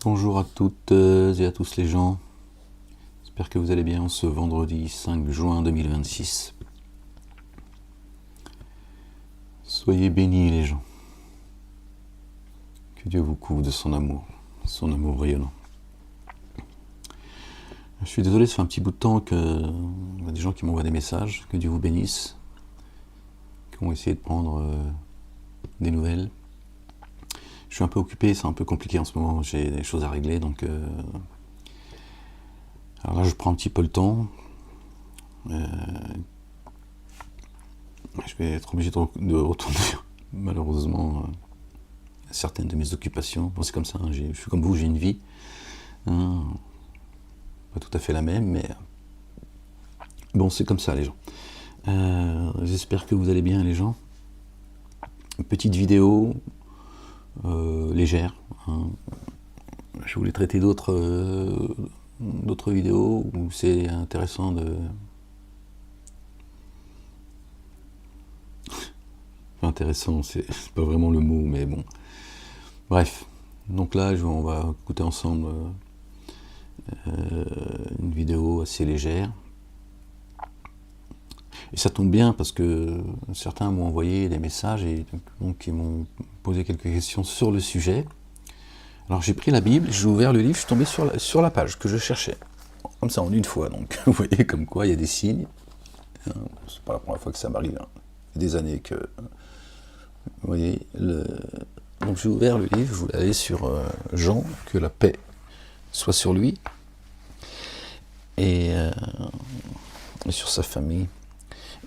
Bonjour à toutes et à tous les gens. J'espère que vous allez bien ce vendredi 5 juin 2026. Soyez bénis les gens. Que Dieu vous couvre de son amour rayonnant. Je suis désolé, ça fait un petit bout de temps qu'il y a des gens qui m'envoient des messages. Que Dieu vous bénisse. Qui ont essayé de prendre des nouvelles. Je suis un peu occupé, c'est un peu compliqué en ce moment, j'ai des choses à régler, donc alors là je prends un petit peu le temps. Je vais être obligé de retourner malheureusement à certaines de mes occupations. Bon, c'est comme ça, hein, je suis comme vous, j'ai une vie, hein, pas tout à fait la même, mais bon, c'est comme ça les gens. J'espère que vous allez bien les gens. Une petite vidéo légère, hein. Je voulais traiter d'autres vidéos où c'est intéressant de... Intéressant, c'est pas vraiment le mot, mais bon. Bref, donc là, on va écouter ensemble une vidéo assez légère. Et ça tombe bien parce que certains m'ont envoyé des messages et donc ils m'ont posé quelques questions sur le sujet. Alors j'ai pris la Bible, j'ai ouvert le livre, je suis tombé sur la page que je cherchais. Comme ça en une fois, donc vous voyez comme quoi il y a des signes. C'est pas la première fois que ça m'arrive, hein. Il y a des années que... Vous voyez, donc j'ai ouvert le livre, je voulais aller sur Jean, que la paix soit sur lui, et sur sa famille.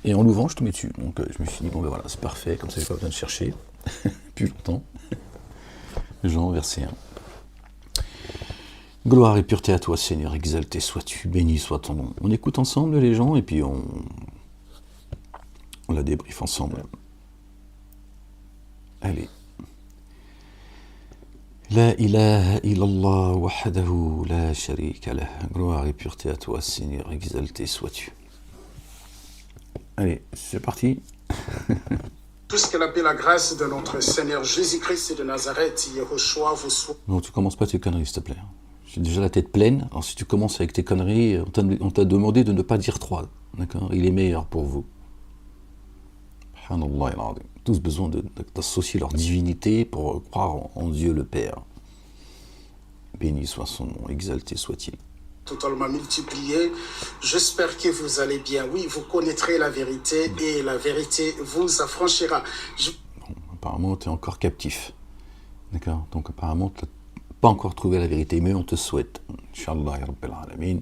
Et en l'ouvrant, je tombais dessus. Donc je me suis dit, bon ben voilà, c'est parfait, comme ça j'ai pas besoin de chercher plus longtemps. Jean, verset 1. Gloire et pureté à toi, Seigneur, exalté sois-tu, béni soit ton nom. On écoute ensemble les gens et puis on la débriefe ensemble. Allez. La ilaha illallah wahdahu la sharika lah. Gloire et pureté à toi, Seigneur, exalté sois-tu. Allez, c'est parti. Tout ce qu'elle appelle la grâce de notre Seigneur Jésus-Christ de Nazareth, Yehoshua, vous soit. Non, tu commences pas tes conneries, s'il te plaît. J'ai déjà la tête pleine. Alors si tu commences avec tes conneries, on t'a demandé de ne pas dire 3. D'accord ? Il est meilleur pour vous. Tous besoin d'associer leur divinité pour croire en Dieu le Père. Béni soit son nom, exalté soit-il. Totalement multiplié. J'espère que vous allez bien. Oui, vous connaîtrez la vérité et la vérité vous affranchira. Bon, apparemment, tu es encore captif. D'accord ? Donc apparemment, tu n'as pas encore trouvé la vérité, mais on te souhaite, Inch'Allah, Rabbil Alamin,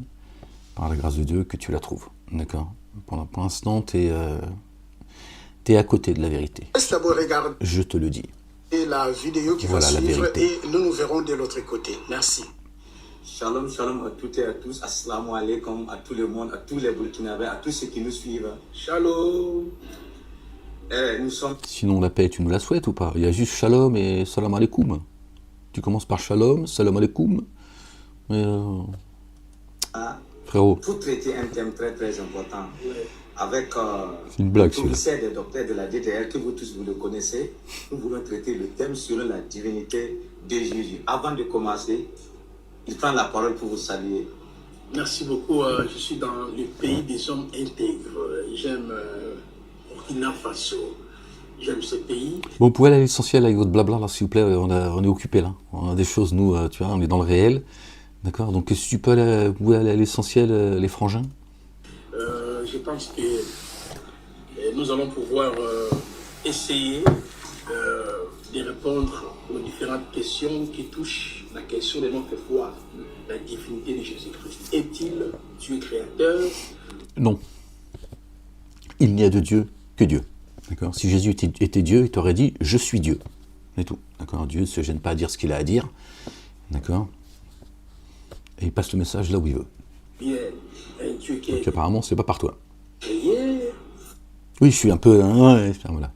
par la grâce de Dieu, que tu la trouves. D'accord ? Pour l'instant, tu es à côté de la vérité. Je te le dis. Et la vidéo qui voilà va suivre et nous nous verrons de l'autre côté. Merci. Shalom, shalom à toutes et à tous. Assalamu alaikum à tout le monde, à tous les Burkinabés, à tous ceux qui nous suivent. Shalom. Nous sommes... Sinon, la paix, tu nous la souhaites ou pas ? Il y a juste shalom et salam alaikum. Tu commences par shalom, salam alaikum. Frérot. Pour traiter un thème très très important. Avec c'est une blague, le professeur des docteurs de la DTL, que vous tous vous le connaissez, nous voulons traiter le thème sur la divinité de Jésus. Avant de commencer, il prend la parole pour vous saluer. Merci beaucoup. Je suis dans le pays des hommes intègres. J'aime Burkina Faso. J'aime ce pays. Bon, vous pouvez aller à l'essentiel avec votre blabla, là, s'il vous plaît. On est occupé là. On a des choses, nous, tu vois, on est dans le réel. D'accord ? Donc, si tu peux aller, vous pouvez aller à l'essentiel, les frangins. Je pense que nous allons pouvoir essayer de répondre aux différentes questions qui touchent la question de notre foi, la divinité de Jésus-Christ. Est-il Dieu créateur ? Non. Il n'y a de Dieu que Dieu. D'accord ? Si Jésus était Dieu, il t'aurait dit « Je suis Dieu ». C'est tout. D'accord ? Dieu ne se gêne pas à dire ce qu'il a à dire. D'accord ? Et il passe le message là où il veut. Bien. Un Dieu qui donc apparemment, c'est pas par toi. créé. Oui, je suis un peu... ouais, voilà.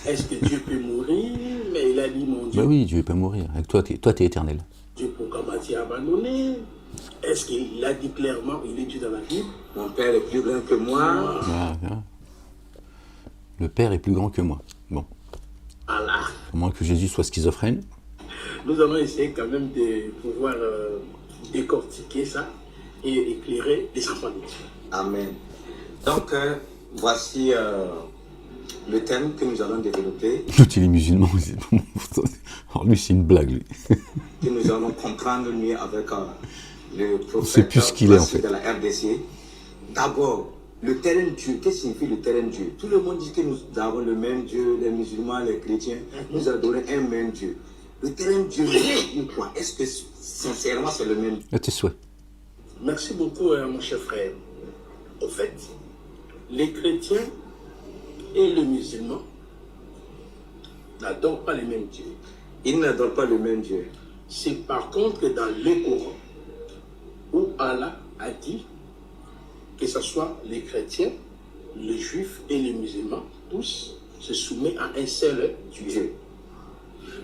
Est-ce que Dieu peut mourir? Mais il a dit, mon Dieu. Bah oui, Dieu peut mourir. Avec toi, t'es éternel. Dieu pourquoi m'a-t-il abandonné? Est-ce qu'il l'a dit clairement? Il est Dieu dans la Bible. Mon Père est plus grand que moi. Voilà. Le Père est plus grand que moi. Bon. Allah. À moins que Jésus soit schizophrène. Nous allons essayer quand même de pouvoir décortiquer ça et éclairer les enfants de Dieu. Amen. Donc, voici le thème que nous allons développer, Tout il est musulman. Alors lui, c'est une blague, lui. que nous allons comprendre mieux avec le On sait prophète plus ce qu'il est, en fait. de la RDC. D'abord, le terrain Dieu, qu'est-ce que signifie le terrain Dieu? Tout le monde dit que nous avons le même Dieu, les musulmans, les chrétiens, nous adorons un même Dieu. Le terrain Dieu, c'est quoi? Est-ce que sincèrement c'est le même? À tes souhaits. Merci beaucoup, mon cher frère. En fait, les chrétiens et les musulmans n'adorent pas les mêmes dieux. Ils n'adorent pas le même Dieu. C'est par contre que dans le Coran, où Allah a dit que ce soit les chrétiens, les juifs et les musulmans, tous se soumettent à un seul Dieu.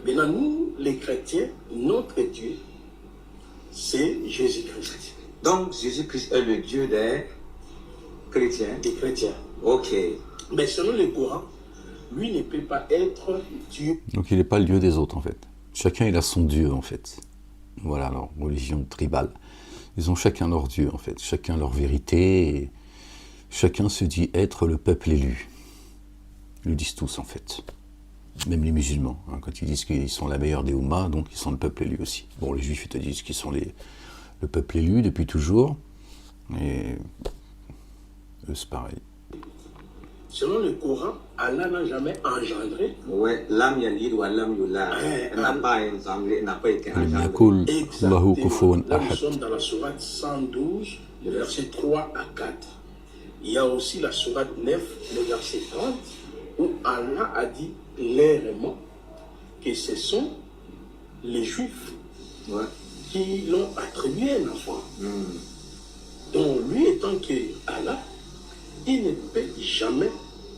Maintenant, nous, les chrétiens, notre Dieu, c'est Jésus-Christ. Donc, Jésus-Christ est le Dieu des chrétiens. Des chrétiens. Ok. Mais selon le Coran, lui ne peut pas être Dieu. Donc il n'est pas le Dieu des autres, en fait. Chacun, il a son Dieu, en fait. Voilà, leur religion tribale. Ils ont chacun leur Dieu, en fait. Chacun leur vérité. Et chacun se dit être le peuple élu. Ils le disent tous, en fait. Même les musulmans. Hein, quand ils disent qu'ils sont la meilleure des Oumas, donc ils sont le peuple élu aussi. Bon, les juifs, ils te disent qu'ils sont le peuple élu depuis toujours. Et eux, c'est pareil. Selon le Coran, Allah n'a jamais engendré. Ouais, l'âme yalid ou l'âme yulad. Elle n'a pas engendré, elle n'a pas été engendrée. Yakul Allahu kufuwan Là, nous ahad. sommes dans la sourate 112, le verset 3 à 4. Il y a aussi la sourate 9, le verset 30, où Allah a dit clairement que ce sont les Juifs Ouais. qui l'ont attribué un enfant. Donc lui étant que Allah, il ne peut jamais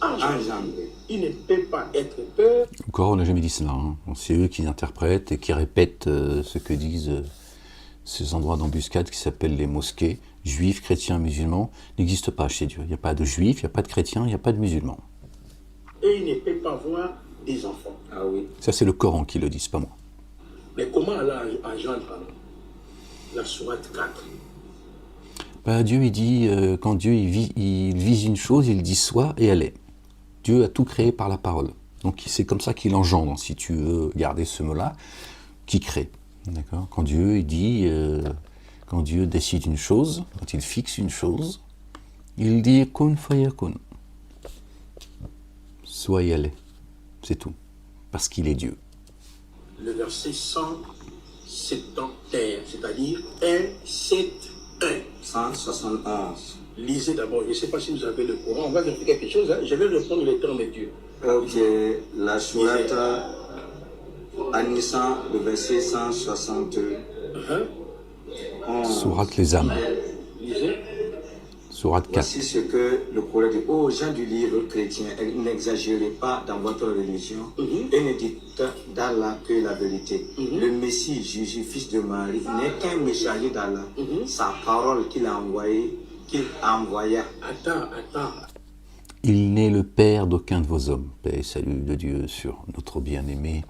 engendrer. Il ne peut pas être peur. Le Coran n'a jamais dit cela. Hein. C'est eux qui interprètent et qui répètent ce que disent ces endroits d'embuscade qui s'appellent les mosquées. Juifs, chrétiens, musulmans n'existent pas chez Dieu. Il n'y a pas de juifs, il n'y a pas de chrétiens, il n'y a pas de musulmans. Et il ne peut pas avoir des enfants. Ah oui. Ça, c'est le Coran qui le dit, c'est pas moi. Mais comment Allah engendre alors? La sourate 4. Bah, Dieu, il dit, quand Dieu il vise une chose, il dit soit et elle est. Dieu a tout créé par la parole. Donc c'est comme ça qu'il engendre, si tu veux garder ce mot-là, qui crée. D'accord? Quand Dieu il dit, quand Dieu décide une chose, quand il fixe une chose, il dit kun fayakun. Soit et elle est. C'est tout. Parce qu'il est Dieu. Le verset 171, c'est-à-dire 1, 7, 1. 171. Lisez d'abord, je ne sais pas si vous avez le Coran, on va vérifier quelque chose, hein. Je vais reprendre le terme de Dieu. Ok, la sourate An-Nisa, le verset 162. Sourate les âmes. Lisez. Sourate 4. Voici ce que le Coran dit. Ô gens du livre chrétien, n'exagérez pas dans votre religion et ne dites d'Allah que la vérité. Le Messie, Jésus, fils de Marie, n'est qu'un messager d'Allah. Sa parole qu'il a envoyée, Attends. Il n'est le Père d'aucun de vos hommes. Paix et salut de Dieu sur notre bien-aimé,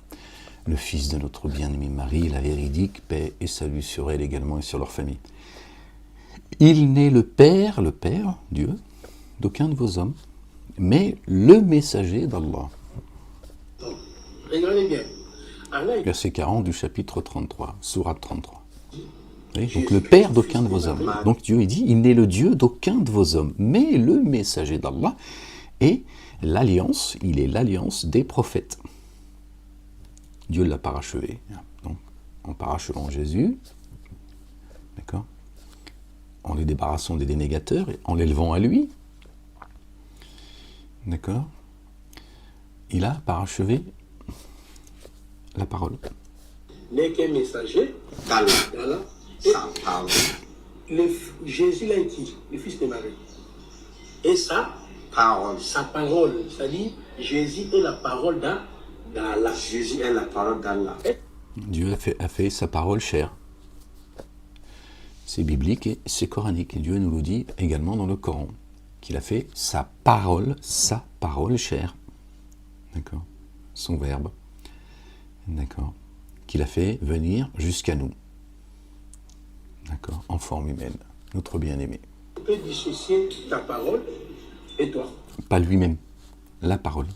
le fils de notre bien-aimée Marie, la véridique, paix et salut sur elle également et sur leur famille. Il n'est le Père, Dieu, d'aucun de vos hommes, mais le messager d'Allah. Regardez bien. Allah, Verset 40 du chapitre 33, sourate 33. Oui, donc le Père d'aucun de vos hommes. Donc Dieu il dit, il n'est le Dieu d'aucun de vos hommes, mais le messager d'Allah et l'alliance, il est l'alliance des prophètes. Dieu l'a parachevé. Donc, en parachevant Jésus, d'accord, en les débarrassant des dénégateurs, en l'élevant à lui, d'accord, il a parachevé la parole. n'est qu'un messager d'Allah. Et Sa parole. Jésus l'a dit, le fils de Marie. Et ça, Parole. sa parole, c'est-à-dire Jésus est la parole d'Allah. Jésus est la parole d'Allah. Dieu a fait sa parole chère. C'est biblique et c'est coranique. Et Dieu nous le dit également dans le Coran, qu'il a fait sa parole chère. D'accord? Son verbe. D'accord? qu'il a fait venir jusqu'à nous. D'accord, en forme humaine, notre bien-aimé. Tu peux dissocier ta parole et toi. Pas lui-même, la parole.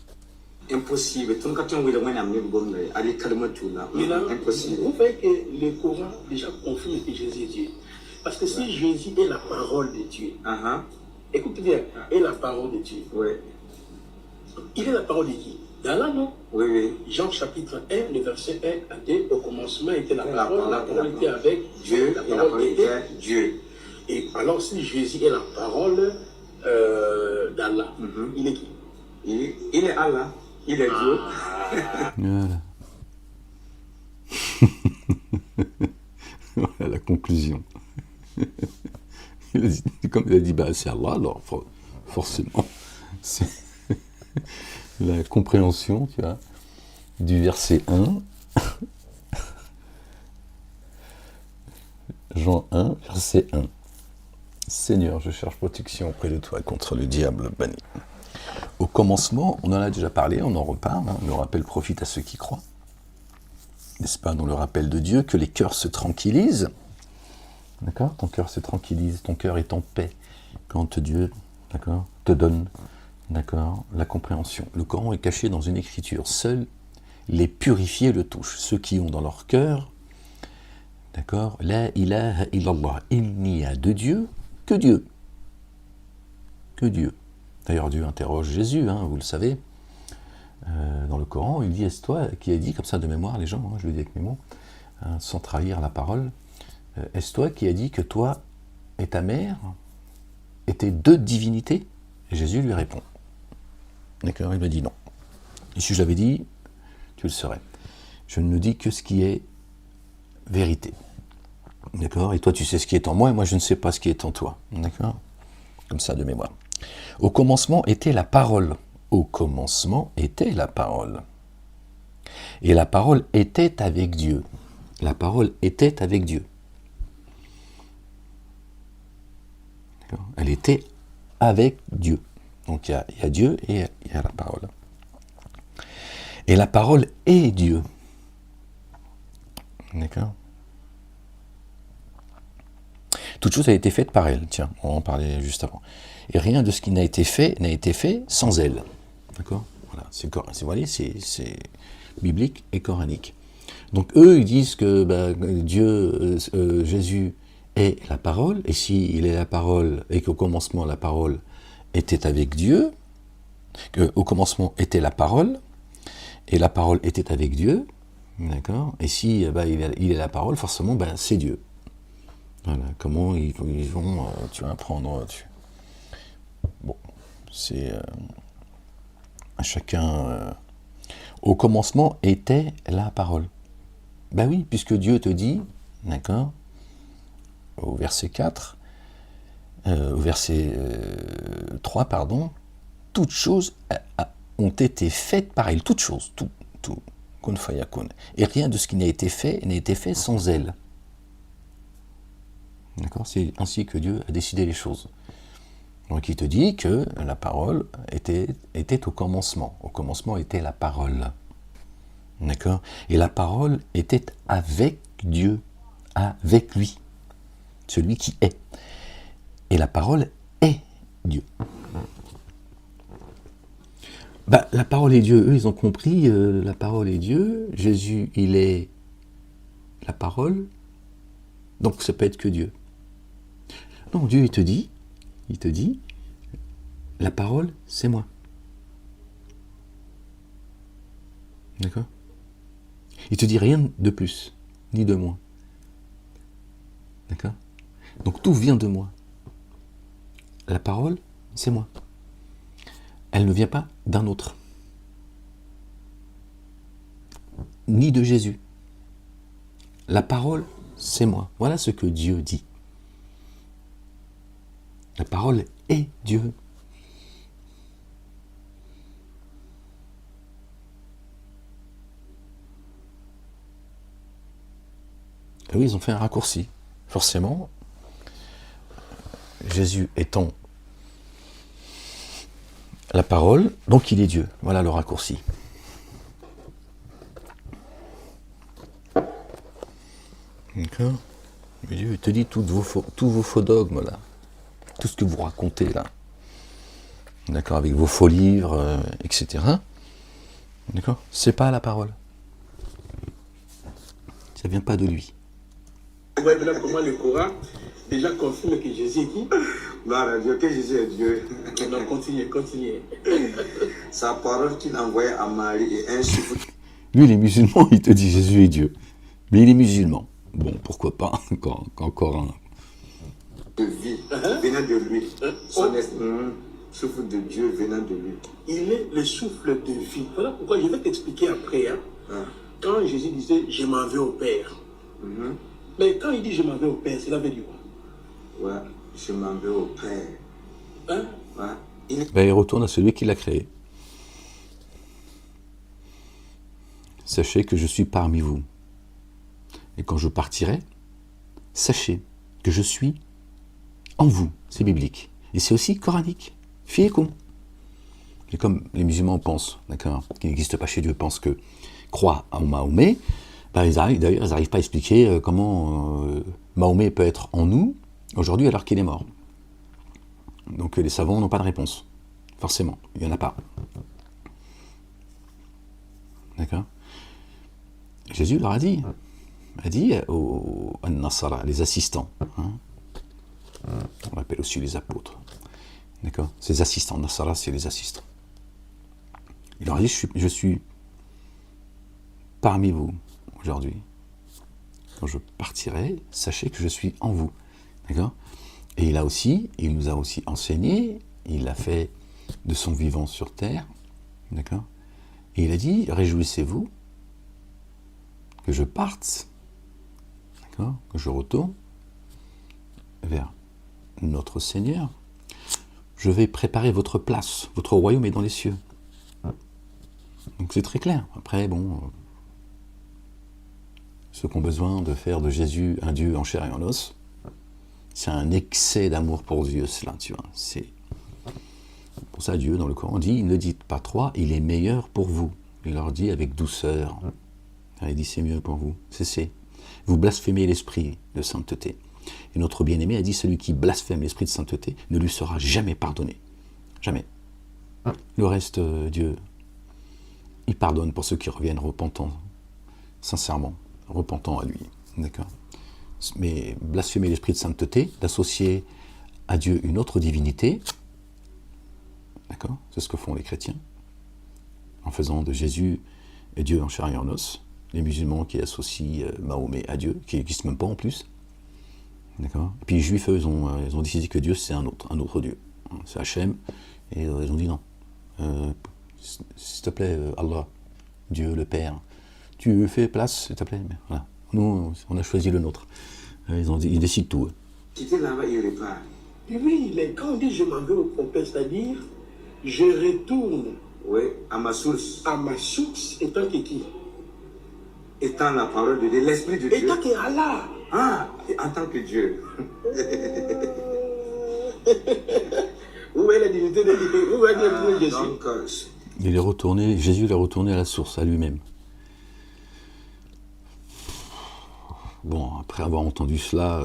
Impossible. Tout quand on veut le moins amener bon, aller calmer tout là. Mais là, Impossible. vous voyez que le Coran déjà confirme que Jésus est Dieu. Parce que si Jésus est la parole de Dieu, écoutez bien, est la parole de Dieu. Oui. Il est la parole de qui? D'Allah, non? Oui, oui. Jean chapitre 1, le verset 1 à 2, au commencement était la La parole était avec Dieu, la et la parole parole était Dieu. Et alors si Jésus est la parole d'Allah, il est qui? Il est Allah, il est Dieu. Voilà. Voilà la conclusion. Comme il a dit, bah, c'est Allah, alors forcément, c'est la compréhension, tu vois, du verset 1, Jean 1, verset 1. Seigneur, je cherche protection auprès de toi contre le diable banni. Au commencement, on en a déjà parlé, on en reparle, hein, le rappel profite à ceux qui croient. N'est-ce pas, dans le rappel de Dieu, que les cœurs se tranquillisent. D'accord? Ton cœur se tranquillise, ton cœur est en paix quand Dieu, d'accord, te donne, d'accord, la compréhension. Le Coran est caché dans une écriture. Seuls les purifiés le touchent. Ceux qui ont dans leur cœur, d'accord, la ilaha illallah. Il n'y a de Dieu que Dieu. Que Dieu. D'ailleurs, Dieu interroge Jésus, hein, vous le savez. Dans le Coran, il dit, est-ce toi, qui a dit comme ça de mémoire, les gens, hein, je le dis avec mes mots, hein, sans trahir la parole, est-ce toi qui a dit que toi et ta mère étaient deux divinités? Et Jésus lui répond. D'accord, il me dit non. Et si je l'avais dit, tu le saurais. Je ne dis que ce qui est vérité. D'accord? Et toi, tu sais ce qui est en moi, et moi, je ne sais pas ce qui est en toi. D'accord? Comme ça, de mémoire. Au commencement était la parole. Au commencement était la parole. Et la parole était avec Dieu. La parole était avec Dieu. D'accord? Elle était avec Dieu. Donc il y a Dieu et il y a la parole. Et la parole est Dieu. D'accord? Toute chose a été faite par elle. Tiens, on en parlait juste avant. Et rien de ce qui n'a été fait sans elle. D'accord? Voilà, c'est biblique et coranique. Donc eux, ils disent que Dieu, Jésus est la parole, et s'il est la parole, et qu'au commencement la parole était avec Dieu, qu'au commencement était la parole, et la parole était avec Dieu, d'accord? Et si il est la parole, forcément, c'est Dieu. Voilà, comment ils vont, tu vas prendre... Bon, c'est... à chacun... au commencement était la parole. Ben oui, puisque Dieu te dit, d'accord, au verset 4, au verset 3, pardon, toutes choses ont été faites par elle, toutes choses, tout, kun fayakun. Et rien de ce qui n'a été fait sans elle. D'accord? C'est ainsi que Dieu a décidé les choses. Donc il te dit que la parole était au commencement. Au commencement était la parole. D'accord? Et la parole était avec Dieu, avec lui, celui qui est. Et la parole est Dieu. La parole est Dieu, eux ils ont compris, la parole est Dieu, Jésus il est la parole, donc ça peut être que Dieu. Non, Dieu il te dit, la parole c'est moi. D'accord? Il te dit rien de plus, ni de moins. D'accord? Donc tout vient de moi. La parole, c'est moi. Elle ne vient pas d'un autre. Ni de Jésus. La parole, c'est moi. Voilà ce que Dieu dit. La parole est Dieu. Et oui, ils ont fait un raccourci. Forcément, Jésus étant la parole, donc il est Dieu. Voilà le raccourci. D'accord. Mais Dieu te dit tous vos faux dogmes, là. Tout ce que vous racontez, là. D'accord, avec vos faux livres, etc. D'accord. C'est pas la parole. Ça vient pas de lui. Vous voyez là comment le Coran déjà confirme que Jésus est qui? Gloire à Dieu, que Jésus est Dieu. Non, continuez. Sa parole qu'il envoyait à Marie est un souffle Lui, il est musulman, il te dit Jésus est Dieu. Mais il est musulman. Bon, pourquoi pas, encore un. de vie venant de lui. Son souffle de Dieu venant de lui. Il est le souffle de vie. Voilà pourquoi je vais t'expliquer après. Quand Jésus disait je m'en vais au Père. Mais quand il dit je m'en vais au Père, cela veut dire quoi? Ouais, je m'en vais au Père. Ouais. Il retourne à celui qui l'a créé. Sachez que je suis parmi vous. Et quand je partirai, sachez que je suis en vous. C'est biblique. Et c'est aussi coranique. Fiékum. Et comme les musulmans pensent, d'accord, qui n'existe pas chez Dieu, pensent que croient en Mahomet, ils n'arrivent pas à expliquer comment Mahomet peut être en nous aujourd'hui alors qu'il est mort. Donc les savants n'ont pas de réponse. Forcément, il n'y en a pas. D'accord. Jésus leur a dit aux An-Nasara, les assistants, on appelle aussi les apôtres, d'accord, ces assistants, Nasara c'est les assistants. Il leur a dit, je suis parmi vous aujourd'hui. Quand je partirai, sachez que je suis en vous, d'accord. Et il nous a aussi enseigné, il l'a fait de son vivant sur terre, d'accord. Et il a dit, réjouissez-vous que je parte, d'accord, que je retourne vers notre Seigneur. Je vais préparer votre place, votre royaume est dans les cieux. Donc c'est très clair. Après, bon, ceux qui ont besoin de faire de Jésus un Dieu en chair et en os, c'est un excès d'amour pour Dieu, cela, tu vois. C'est pour ça Dieu, dans le Coran, dit, ne dites pas trois, il est meilleur pour vous. Il leur dit avec douceur. Il dit, c'est mieux pour vous. Cessez. Vous blasphémez l'esprit de sainteté. Et notre bien-aimé a dit, celui qui blasphème l'esprit de sainteté ne lui sera jamais pardonné. Jamais. Le reste, Dieu, il pardonne pour ceux qui reviennent repentants, sincèrement, repentants à lui. D'accord. Mais blasphémer l'esprit de sainteté, d'associer à Dieu une autre divinité, d'accord, c'est ce que font les chrétiens, en faisant de Jésus et Dieu en chair et en os, les musulmans qui associent Mahomet à Dieu, qui n'existe même pas en plus, d'accord. Et puis les juifs, eux, ils ont décidé que Dieu c'est un autre Dieu, c'est Hachem, et ils ont dit non, s'il te plaît, Allah, Dieu le Père, tu fais place, s'il te plaît, mais voilà. Nous, on a choisi le nôtre. Ils décident tout. Quitter là-bas, il repart. Oui, mais quand on dit je m'en vais au Père, c'est-à-dire je retourne. Oui, à ma source. À ma source, étant que qui? Étant la parole de Dieu, l'esprit de Dieu. Étant que Allah. Et en tant que Dieu. Où est la divinité de Dieu? Où est la divinité de Jésus? Donc, Jésus est retourné à la source, à lui-même. Bon, après avoir entendu cela,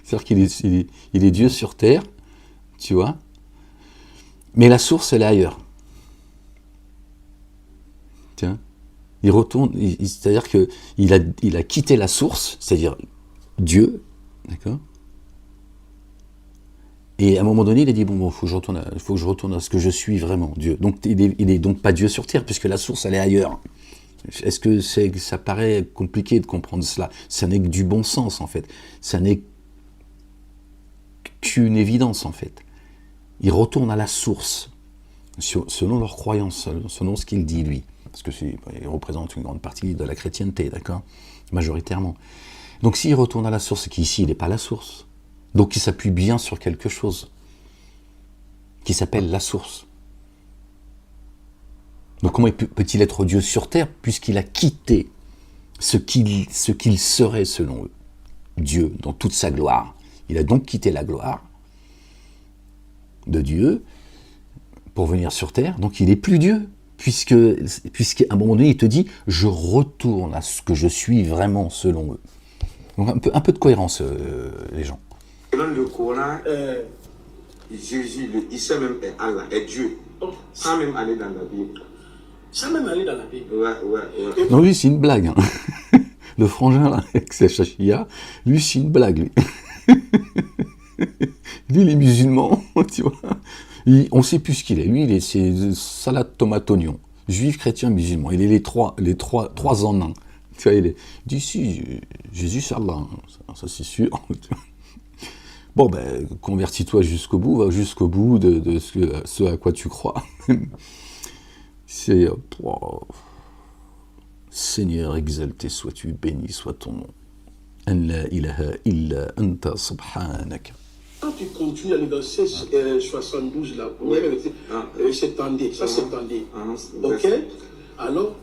c'est-à-dire qu'il est Dieu sur terre, tu vois, mais la source, elle est ailleurs. Tiens, il retourne, c'est-à-dire qu'il a quitté la source, c'est-à-dire Dieu, d'accord. Et à un moment donné, il a dit, bon, il faut que je retourne à ce que je suis vraiment, Dieu. Donc, il est donc pas Dieu sur terre, puisque la source, elle est ailleurs. Est-ce que ça paraît compliqué de comprendre cela? Ça n'est que du bon sens, en fait. Ça n'est qu'une évidence, en fait. Il retourne à la source, selon leur croyance, selon ce qu'il dit, lui. Parce qu'il représente une grande partie de la chrétienté, d'accord? Majoritairement. Donc s'il retourne à la source, c'est qu'ici, il n'est pas la source. Donc il s'appuie bien sur quelque chose qui s'appelle la source. Donc comment peut-il être Dieu sur terre puisqu'il a quitté ce qu'il serait selon eux, Dieu dans toute sa gloire. Il a donc quitté la gloire de Dieu pour venir sur terre, donc il n'est plus Dieu. puisqu'à un moment donné, il te dit « je retourne à ce que je suis vraiment selon eux ». Donc un peu de cohérence, les gens. Selon le Coran, Jésus, le Issa même est Allah, est Dieu, sans même aller dans la Bible. Sans même aller dans la Bible. Ouais. Non, lui, c'est une blague. Hein. Le frangin, là, avec sa chachia, lui, c'est une blague, lui. Lui, il est musulman, tu vois. On ne sait plus ce qu'il est. Lui, c'est salade, tomate, oignon. Juif, chrétien, musulman. Il est les trois en un. Tu vois, il dit, si, Jésus, c'est Allah. Ça, c'est sûr. Bon, ben, convertis-toi jusqu'au bout, va jusqu'au bout de ce à quoi tu crois. C'est... Seigneur, exalté sois-tu, béni soit ton nom. An la ilaha illa anta subhanak. Quand tu continues dans le verset 72, là, s'étendait, ça s'étendait. Ok? Alors,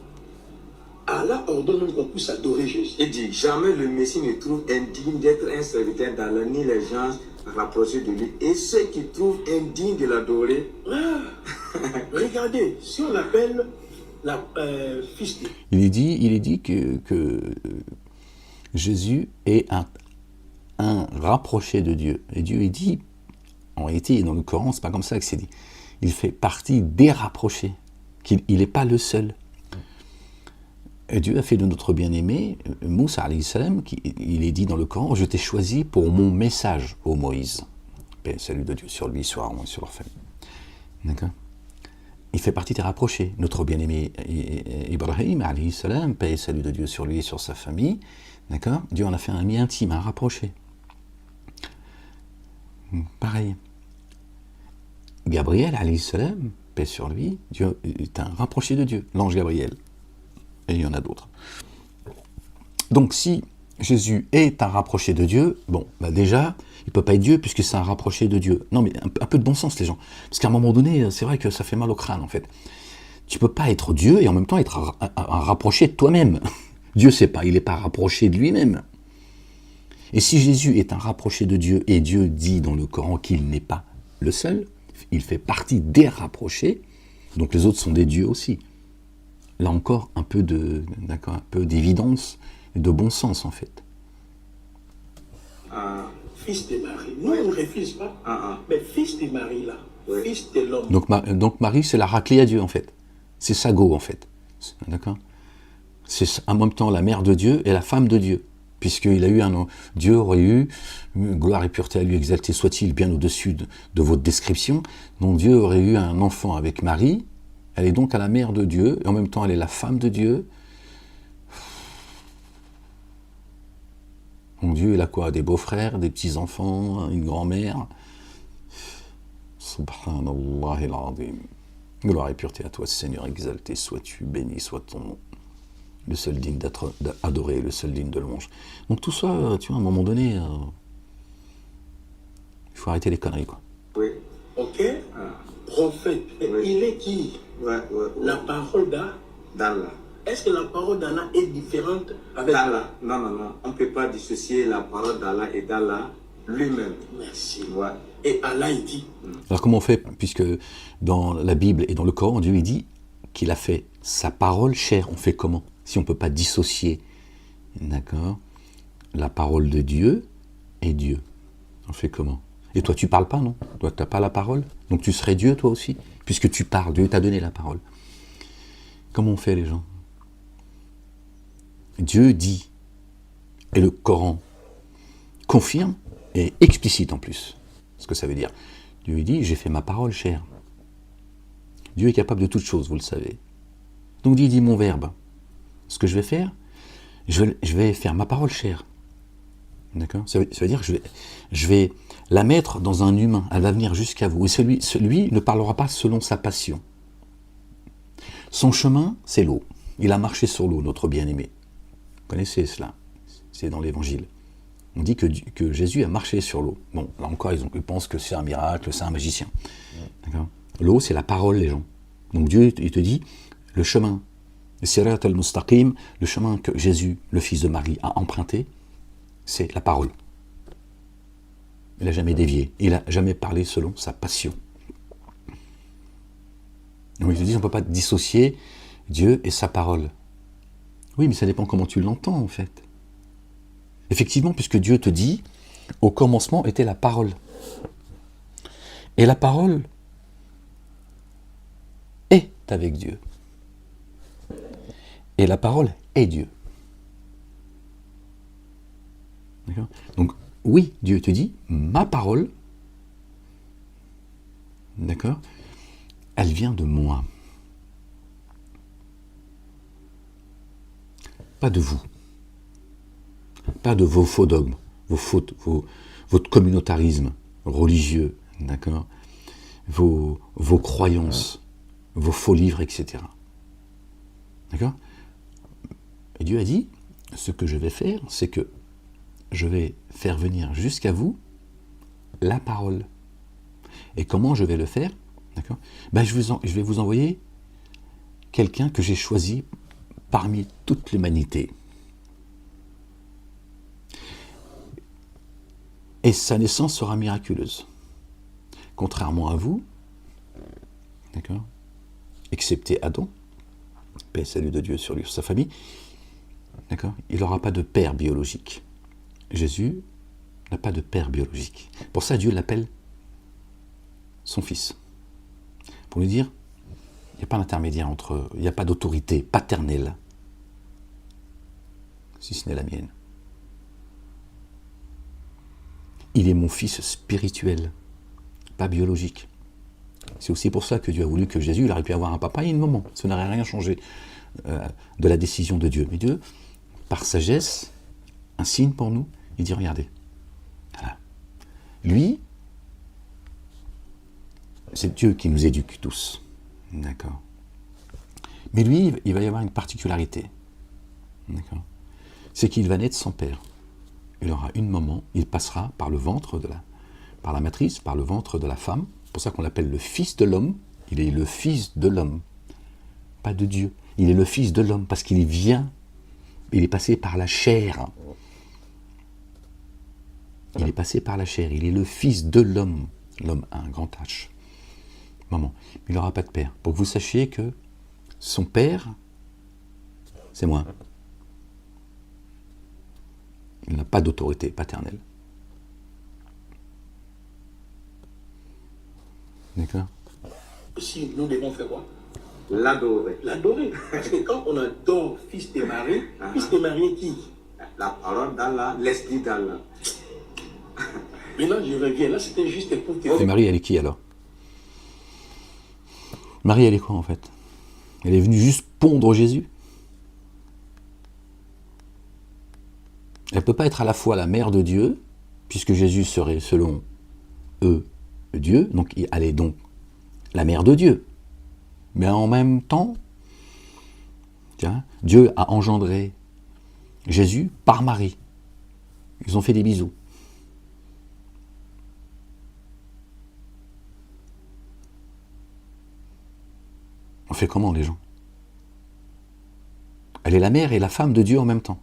Allah ordonne même qu'on puisse adorer Jésus. Il dit, jamais le Messie ne trouve indigne d'être un serviteur d'Allah, ni les gens rapprochés de lui. Et ceux qui trouvent indigne de l'adorer. Regardez, si on l'appelle fils de... Il est dit que Jésus est un rapproché de Dieu. Et Dieu, il dit, en réalité, dans le Coran, c'est pas comme ça que c'est dit. Il fait partie des rapprochés, qu'il n'est pas le seul. Et Dieu a fait de notre bien-aimé, Moussa alayhi salam, il est dit dans le Coran, je t'ai choisi pour mon message, ô Moïse. Paix, salut de Dieu sur lui, sur Aaron et sur leur famille. D'accord ? Il fait partie des rapprochés. Notre bien-aimé Ibrahim alayhi salam, paix et salut de Dieu sur lui et sur sa famille. D'accord ? Dieu en a fait un ami intime, un rapproché. Pareil. Gabriel alayhi salam, paix sur lui, Dieu est un rapproché de Dieu, l'ange Gabriel. Et il y en a d'autres. Donc si Jésus est un rapproché de Dieu, bon, bah déjà, il ne peut pas être Dieu puisque c'est un rapproché de Dieu. Non mais un peu de bon sens les gens. Parce qu'à un moment donné, c'est vrai que ça fait mal au crâne en fait. Tu ne peux pas être Dieu et en même temps être un rapproché de toi-même. Dieu sait pas, il n'est pas rapproché de lui-même. Et si Jésus est un rapproché de Dieu et Dieu dit dans le Coran qu'il n'est pas le seul, il fait partie des rapprochés, donc les autres sont des dieux aussi. Là encore, un peu d'évidence et de bon sens, en fait. Fils de Marie. Nous, on ne refuse pas. Mais fils de Marie, là. Fils de l'homme. Donc Marie, c'est la raclée à Dieu, en fait. C'est sa go, en fait. D'accord ? C'est en même temps la mère de Dieu et la femme de Dieu. Puisqu'il a eu Dieu aurait eu, gloire et pureté à lui, exalté soit-il, bien au-dessus de votre description. Donc Dieu aurait eu un enfant avec Marie. Elle est donc à la mère de Dieu, et en même temps elle est la femme de Dieu. Donc Dieu, il a quoi? Des beaux-frères, des petits-enfants, une grand-mère. Subhanallah al-azim. Gloire et pureté à toi, Seigneur, exalté sois-tu, béni soit ton nom. Le seul digne d'être adoré, le seul digne de louange. Donc tout ça, tu vois, à un moment donné, il faut arrêter les conneries, quoi. Oui. Ok. Prophète, il est qui? La parole d'Allah. Est-ce que la parole d'Allah est différente avec d'Allah? Non. On ne peut pas dissocier la parole d'Allah et d'Allah lui-même. Merci. Ouais. Et Allah, il dit. Alors comment on fait? Puisque dans la Bible et dans le Coran, Dieu il dit qu'il a fait sa parole chère. On fait comment? Si on ne peut pas dissocier, d'accord, la parole de Dieu et Dieu. On fait comment? Et toi, tu parles pas, non? Toi, tu n'as pas la parole? Donc tu serais Dieu, toi aussi? Puisque tu parles, Dieu t'a donné la parole. Comment on fait, les gens? Dieu dit, et le Coran confirme, et explicite en plus, ce que ça veut dire. Dieu dit, j'ai fait ma parole chère. Dieu est capable de toutes choses, vous le savez. Donc Dieu dit mon verbe. Ce que je vais faire, je vais faire ma parole chère. D'accord? Ça veut dire que je vais la mettre dans un humain. Elle va venir jusqu'à vous. Et celui ne parlera pas selon sa passion. Son chemin, c'est l'eau. Il a marché sur l'eau, notre bien-aimé. Vous connaissez cela? C'est dans l'Évangile. On dit que Jésus a marché sur l'eau. Bon, là encore, ils pensent que c'est un miracle, c'est un magicien. D'accord? L'eau, c'est la parole, les gens. Donc Dieu, il te dit, le chemin, Sirat al-Mustaqim, le chemin que Jésus, le fils de Marie, a emprunté, c'est la parole. Il n'a jamais dévié. Il n'a jamais parlé selon sa passion. Donc ils disent on ne peut pas dissocier Dieu et sa parole. Oui, mais ça dépend comment tu l'entends en fait. Effectivement, puisque Dieu te dit, au commencement était la parole. Et la parole est avec Dieu. Et la parole est Dieu. D'accord ? Donc, oui, Dieu te dit, ma parole, d'accord, elle vient de moi. Pas de vous. Pas de vos faux dogmes, vos fautes, votre communautarisme religieux, d'accord, vos croyances, vos faux livres, etc. D'accord ? Et Dieu a dit, ce que je vais faire, c'est que je vais faire venir jusqu'à vous la parole. Et comment je vais le faire ? D'accord ? Ben, je vais vous envoyer quelqu'un que j'ai choisi parmi toute l'humanité. Et sa naissance sera miraculeuse. Contrairement à vous, d'accord, excepté Adam, paix et salut de Dieu sur lui, sur sa famille, d'accord, il n'aura pas de père biologique. Jésus n'a pas de père biologique. Pour ça, Dieu l'appelle son fils. Pour lui dire, il n'y a pas d'intermédiaire entre eux, il n'y a pas d'autorité paternelle, si ce n'est la mienne. Il est mon fils spirituel, pas biologique. C'est aussi pour ça que Dieu a voulu que Jésus, il aurait pu avoir un papa et une maman. Ça n'aurait rien changé de la décision de Dieu. Mais Dieu, par sagesse, un signe pour nous, il dit, regardez, voilà. Lui, c'est Dieu qui nous éduque tous. D'accord. Mais lui, il va y avoir une particularité. D'accord. C'est qu'il va naître sans père. Il aura une maman, il passera par le ventre par la matrice, par le ventre de la femme. C'est pour ça qu'on l'appelle le fils de l'homme. Il est le fils de l'homme, pas de Dieu. Il est le fils de l'homme parce qu'il vient, il est passé par la chair. Il est passé par la chair, il est le fils de l'homme. L'homme a un grand H. Maman, il n'aura pas de père. Pour que vous sachiez que son père, c'est moi. Il n'a pas d'autorité paternelle. D'accord ? Si nous devons faire quoi ? L'adorer. L'adorer. Parce que quand on adore Fils de Marie, Fils de Marie est qui ? La parole d'Allah, l'esprit d'Allah. Maintenant, je reviens. Là, c'était juste pour te... Et Marie, elle est qui alors ? Marie, elle est quoi en fait ? Elle est venue juste pondre Jésus ? Elle ne peut pas être à la fois la mère de Dieu, puisque Jésus serait selon eux Dieu, donc elle est donc la mère de Dieu. Mais en même temps, tiens, Dieu a engendré Jésus par Marie. Ils ont fait des bisous. On fait comment les gens ? Elle est la mère et la femme de Dieu en même temps.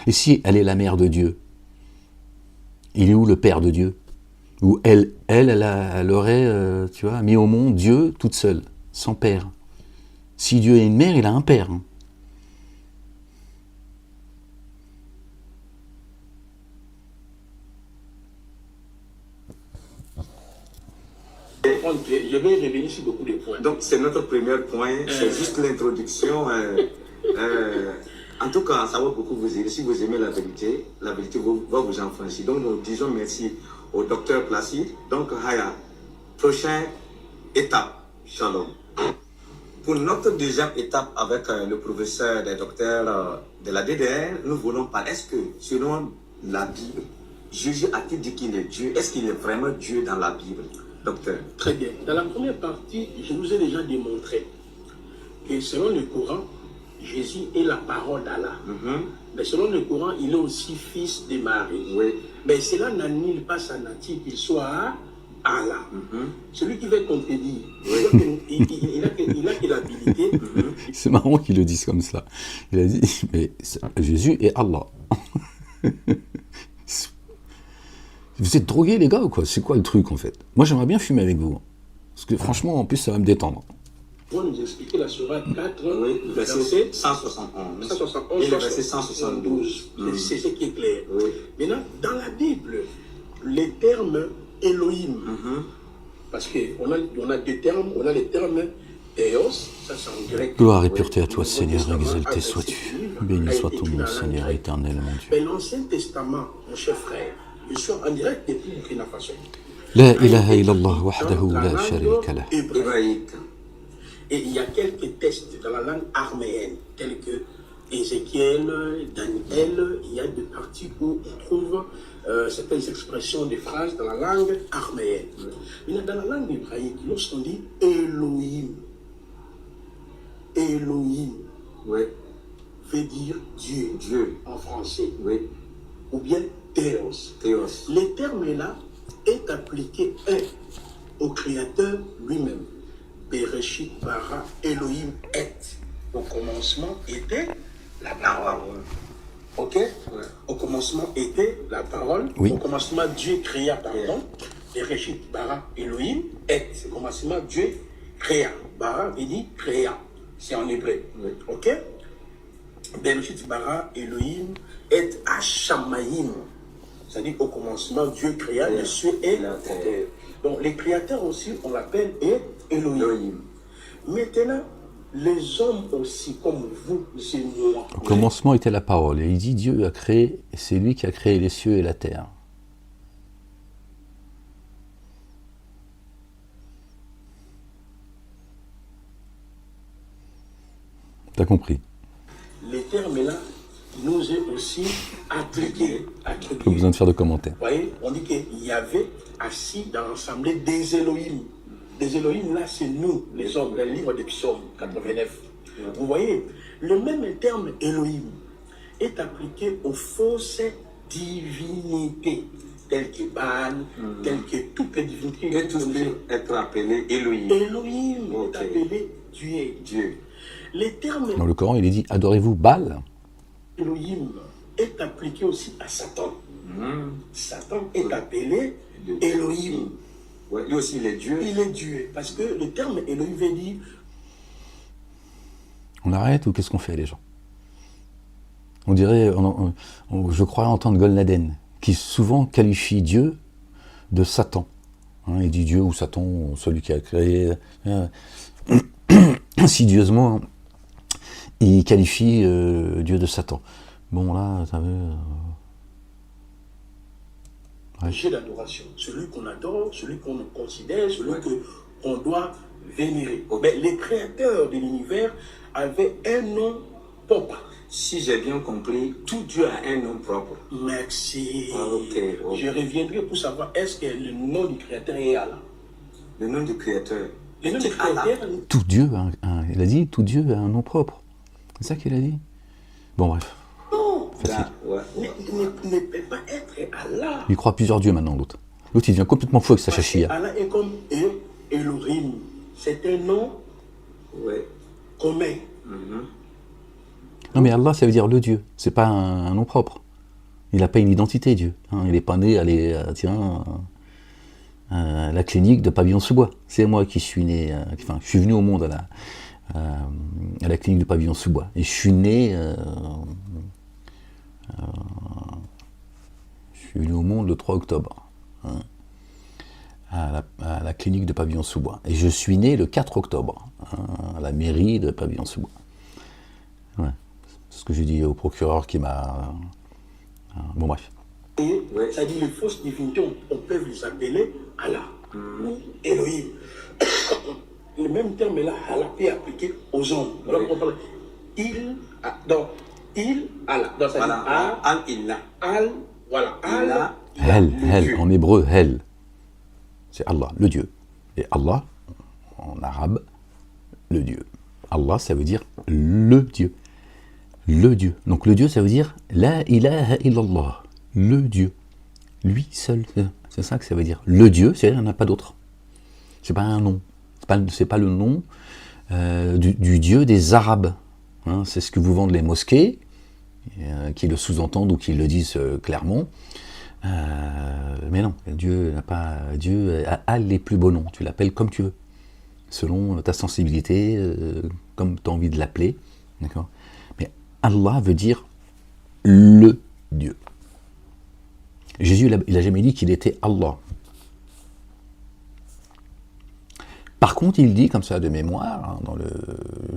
Et si elle est la mère de Dieu, il est où le père de Dieu ? Ou elle aurait, tu vois, mis au monde Dieu toute seule, sans père. Si Dieu est une mère, il a un père. Je vais revenir sur beaucoup de points. Donc c'est notre premier point, c'est juste l'introduction. En tout cas, ça va beaucoup vous aider. Si vous aimez la vérité va vous enfoncer. Donc nous disons merci au docteur Placide. Donc Haya, prochaine étape, Shalom. Pour notre deuxième étape avec le professeur et docteur de la DDR, nous voulons parler, est-ce que selon la Bible, Jésus a-t-il dit qu'il est Dieu? Est-ce qu'il est vraiment Dieu dans la Bible, docteur? Très bien. Dans la première partie, je vous ai déjà démontré que selon le Coran, Jésus est la parole d'Allah. Mais selon le Coran, il est aussi fils de Marie. Oui. Mais cela n'annule pas sa nature qu'il soit Allah. Celui qui veut contredire, il a que l'habilité. C'est marrant qu'ils le disent comme ça. Il a dit, mais Jésus est Allah. Vous êtes drogués les gars ou quoi? C'est quoi le truc en fait? Moi j'aimerais bien fumer avec vous. Parce que franchement en plus ça va me détendre. On va nous expliquer la sourate 4, Oui, verset 171. 171 Et le verset 172. C'est ce qui est clair. Oui. Maintenant, dans la Bible, les termes Elohim, parce qu'on a deux termes, on a les termes Theos, ça c'est en grec. Gloire et pureté à toi Seigneur, exalté sois-tu. Béni soit ton nom Seigneur éternel mon Dieu. Mais l'Ancien Testament, mon cher frère, je suis en direct depuis Burkina Faso. La ilaha illallah wahdahu la sharika lah. Hébraïque. Et il y a quelques textes dans la langue arméenne, tels que Ézéchiel, Daniel, il y a des parties où on trouve certaines expressions des phrases dans la langue arméenne. Mais dans la langue hébraïque, lorsqu'on dit Elohim, Elohim Oui. veut dire Dieu, Dieu. en français, Oui. ou bien Théos. Théos. Les termes-là est appliqué au Créateur lui-même. Bereshit bara Elohim et. Au commencement était la parole. Ok? Au commencement était la parole. Oui. Au commencement, Dieu créa, pardon. Bereshit bara Elohim et. Au commencement, Dieu créa. Bara veut dire créa. C'est en hébreu. Oui. Ok? Bereshit bara Elohim et Hashamayim. C'est-à-dire au commencement, Dieu créa les cieux et la terre. Donc les créateurs aussi, on l'appelle Elohim. Elohim. Maintenant, les hommes aussi, comme vous, c'est moi. Au commencement était la parole. Et il dit Dieu a créé, c'est lui qui a créé les cieux et la terre. T'as compris? Les termes-là nous est aussi appliqués. Pas besoin de faire de commentaires. Vous voyez, on dit qu'il y avait assis dans l'assemblée des Elohim. Des Elohim, là, c'est nous, les hommes, le livre des psaumes 89. Vous voyez, le même terme Elohim est appliqué aux fausses divinités, telles que Baal, telles que toutes les divinités. Et tout peut être appelé Elohim. Elohim Ok. est appelé Dieu. Dieu. Les termes Dans le Coran, il est dit adorez-vous Baal? Elohim est appliqué aussi à Satan. Satan est appelé Elohim. Ouais, lui aussi, il est Dieu. Il est Dieu. Parce que le terme Elohim veut dire On arrête ou qu'est-ce qu'on fait les gens? On dirait, je crois entendre Golnaden, qui souvent qualifie Dieu de Satan. Hein, il dit Dieu ou Satan, celui qui a créé insidieusement, il qualifie Dieu de Satan. Bon là, ça veut... objet d'adoration. Celui qu'on adore, celui qu'on considère, celui qu'on doit vénérer. Mais les créateurs de l'univers avaient un nom propre. Si j'ai bien compris, tout Dieu a un nom propre. Merci. Ah, ok. Je reviendrai pour savoir est-ce que le nom du créateur est Allah. Le nom du Créateur. Le nom du créateur, Tout Dieu, il a dit, tout Dieu a un nom propre. C'est ça qu'il a dit? Bon bref, non, facile. Ouais. ne peut pas être Allah. Il croit à plusieurs dieux maintenant, l'autre. L'autre, il devient complètement fou avec sa chachia. Allah est comme Elohim. C'est un nom Ouais. commun. Non mais Allah, ça veut dire le Dieu. C'est pas un nom propre. Il n'a pas une identité, Dieu. Hein, il n'est pas né à la clinique de Pavillon-sous-Bois. C'est moi qui suis né... enfin, je suis venu au monde à la clinique de Pavillon-sous-Bois. Et je suis né... je suis venu au monde le 3 octobre. Hein, à la clinique de Pavillon-sous-Bois. Et je suis né le 4 octobre. Hein, à la mairie de Pavillon-sous-Bois. Ouais. C'est ce que j'ai dit au procureur qui m'a... bon bref. Et ça dit les fausses divinités, on peut les appeler Allah ou Elohim. Le même terme là, Allah peut appliquer aux hommes. Donc on parle Allah. Donc ça dit Voilà. Al-Illah. Al, voilà, Allah. Hel, en hébreu, Hel. C'est Allah, le Dieu. Et Allah, en arabe, le Dieu. Allah, ça veut dire le Dieu. Le Dieu. Donc le Dieu, ça veut dire La ilaha illallah. Le Dieu. Lui seul. C'est ça que ça veut dire. Le Dieu, c'est-à-dire qu'il n'y en a pas d'autre. C'est pas un nom. C'est pas le nom du Dieu des Arabes. Hein, c'est ce que vous vendent les mosquées, qui le sous-entendent ou qui le disent clairement. Mais non, Dieu a les plus beaux noms. Tu l'appelles comme tu veux, selon ta sensibilité, comme tu as envie de l'appeler. D'accord ? Mais Allah veut dire le Dieu. Jésus, il n'a jamais dit qu'il était Allah. Par contre, il dit, comme ça de mémoire, hein, dans le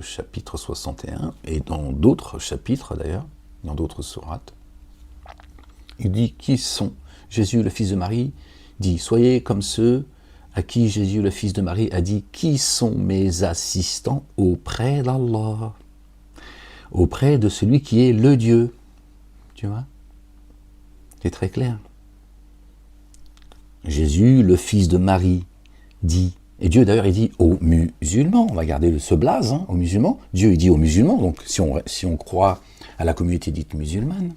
chapitre 61, et dans d'autres chapitres d'ailleurs, dans d'autres sourates, il dit qui sont. Jésus, le fils de Marie, dit, soyez comme ceux à qui Jésus, le fils de Marie, a dit, qui sont mes assistants auprès d'Allah, auprès de celui qui est le Dieu. Tu vois ? C'est très clair. Jésus, le fils de Marie, dit, et Dieu d'ailleurs il dit aux musulmans, on va garder ce blaze, hein, aux musulmans, Dieu il dit aux musulmans, donc si on croit à la communauté dite musulmane,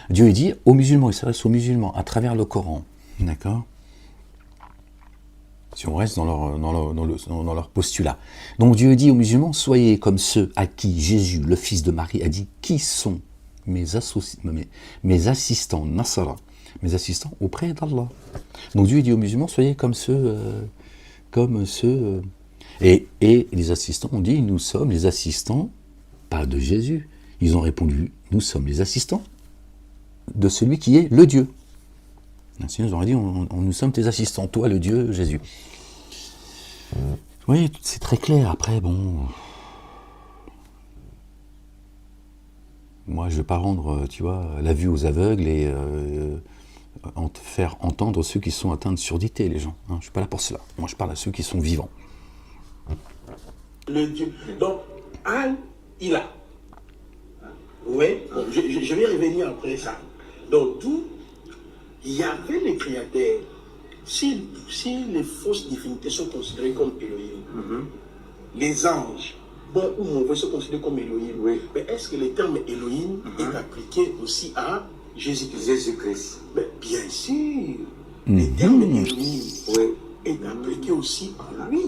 Dieu il dit aux musulmans, il s'adresse aux musulmans à travers le Coran, d'accord ? Si on reste dans leur postulat. Donc Dieu dit aux musulmans, soyez comme ceux à qui Jésus, le fils de Marie, a dit, qui sont mes assistants, Nasara, mes assistants auprès d'Allah. Donc Dieu dit aux musulmans, soyez comme ceux... Et les assistants ont dit, nous sommes les assistants, pas de Jésus. Ils ont répondu, nous sommes les assistants de celui qui est le Dieu. Sinon, ils auraient dit, nous sommes tes assistants, toi le Dieu, Jésus. Oui, c'est très clair. Après, bon... Moi, je ne vais pas rendre, tu vois, la vue aux aveugles et faire entendre ceux qui sont atteints de surdité, les gens. Hein, je ne suis pas là pour cela. Moi, je parle à ceux qui sont vivants. Le Dieu. Donc, Al-Ilah. Oui, bon, je vais revenir après ça. Donc, d'où il y avait les créateurs. Si les fausses divinités sont considérées comme Elohim, les anges, bon ou mauvais, sont considérés comme Elohim, oui. Mais est-ce que le terme Elohim est appliqué aussi à Jésus-Christ? Bien sûr. Le terme Elohim est appliqué aussi à lui.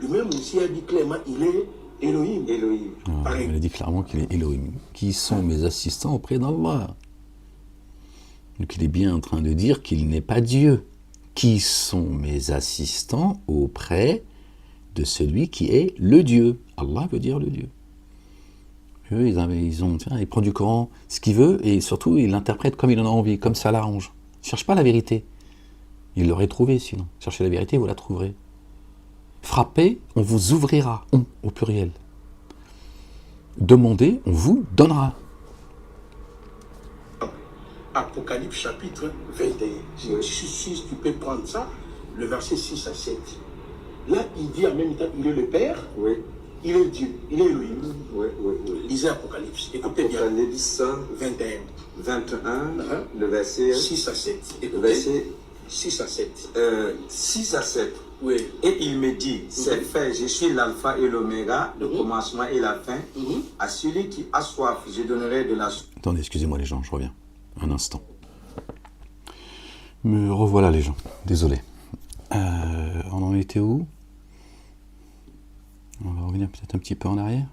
Lui-même aussi a dit clairement, il est Elohim. Il a dit clairement qu'il est Elohim. Qui sont mes assistants auprès d'Allah? Donc il est bien en train de dire qu'il n'est pas Dieu. Qui sont mes assistants auprès de celui qui est le Dieu? Allah veut dire le Dieu. Eux, il prend du Coran ce qu'il veut et surtout il l'interprète comme il en a envie, comme ça l'arrange. Il ne cherche pas la vérité. Il l'aurait trouvée sinon. Cherchez la vérité, vous la trouverez. Frappez, on vous ouvrira, au pluriel. Demandez, on vous donnera. Apocalypse chapitre 21. Si tu peux prendre ça, le verset 6 à 7. Là, il dit en même temps, il est le Père, il est Dieu, il est Elohim. Lisez Apocalypse. Écoutez bien. Apocalypse 21, le verset 6 à 7. Écoutez. Le verset 6 à 7. 6 à 7. Oui. Et il me dit, c'est fait, je suis l'alpha et l'oméga, le commencement et la fin. À celui qui a soif, je donnerai de la source. Attendez, excusez-moi les gens, je reviens. Un instant. Me revoilà les gens, désolé. On en était où? On va revenir peut-être un petit peu en arrière.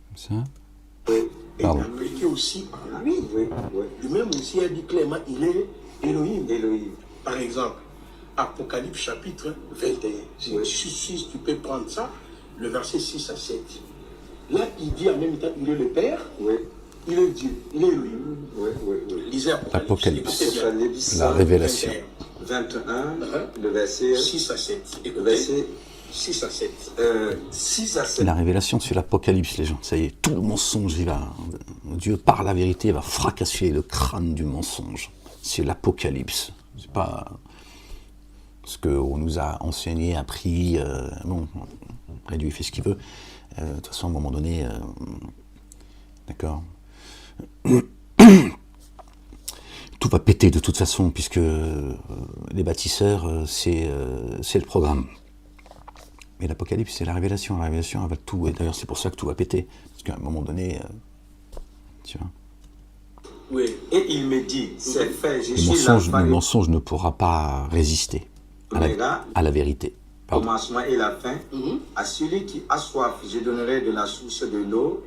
Comme ça. Pardon. Et appliqué aussi par lui. Lui-même aussi a dit clairement, il est Elohim. Par exemple, Apocalypse chapitre 21. Si tu peux prendre ça, le verset 6 à 7. Là, il dit en même temps, il est le Père, il est Dieu, il est Elohim. Lisez Apocalypse, la révélation. 21, le verset 6 à 7. Le verset 6 à 7. 6 à 7. La révélation, c'est l'Apocalypse, les gens. Ça y est, tout le mensonge, Dieu par la vérité, va fracasser le crâne du mensonge. C'est l'Apocalypse. C'est pas ce qu'on nous a enseigné, appris. Bon, après, Dieu, il fait ce qu'il veut. De toute façon, à un moment donné, d'accord, tout va péter de toute façon, puisque les bâtisseurs, c'est le programme. Mais l'Apocalypse, c'est la révélation. La révélation, elle va tout. Et d'ailleurs, c'est pour ça que tout va péter. Parce qu'à un moment donné, tu vois. Oui, et il me dit, c'est fait, je suis l'alpha. Le mensonge ne pourra pas résister à la vérité. Commencement et la fin. À celui qui a soif, je donnerai de la source de l'eau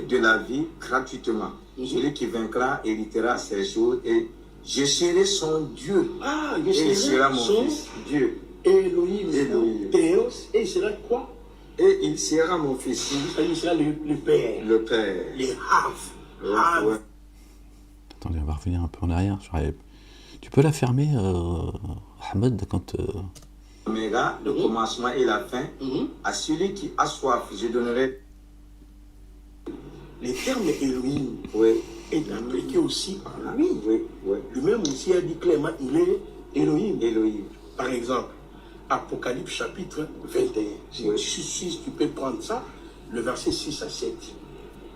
de la vie gratuitement. Celui qui vaincra héritera ces choses et je serai son Dieu. Ah, Et il sera mon fils. Dieu. Elohim, Elohim. Théos, et il sera quoi? Et il sera mon fils. Il sera le Père. Le Père. Les Hav. Ouais. Attendez, on va revenir un peu en arrière. Tu peux la fermer, Ahmed, quand... Oméga, le commencement et la fin. À celui qui a soif, je donnerai. Le terme Elohim Oui. est appliqué aussi par lui. Oui, oui. Lui-même aussi a dit clairement, il est Elohim. Elohim. Par exemple, Apocalypse chapitre 21. Si tu peux prendre ça, le verset 6 à 7.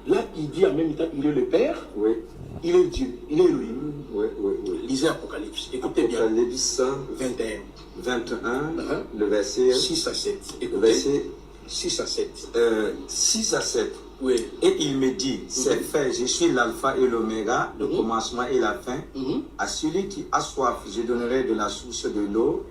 Là, il dit en même temps, il est le Père, Oui. il est Dieu, il est Elohim. Oui, oui, oui. Lisez Apocalypse, écoutez bien. Apocalypse 21, 21, le verset 6 à 7. Le Écoutez, verset 6 à 7. 6 à 7. Oui. Et il me dit, c'est fait, je suis l'alpha et l'oméga, le commencement et la fin. À celui qui a soif, je donnerai de la source de l'eau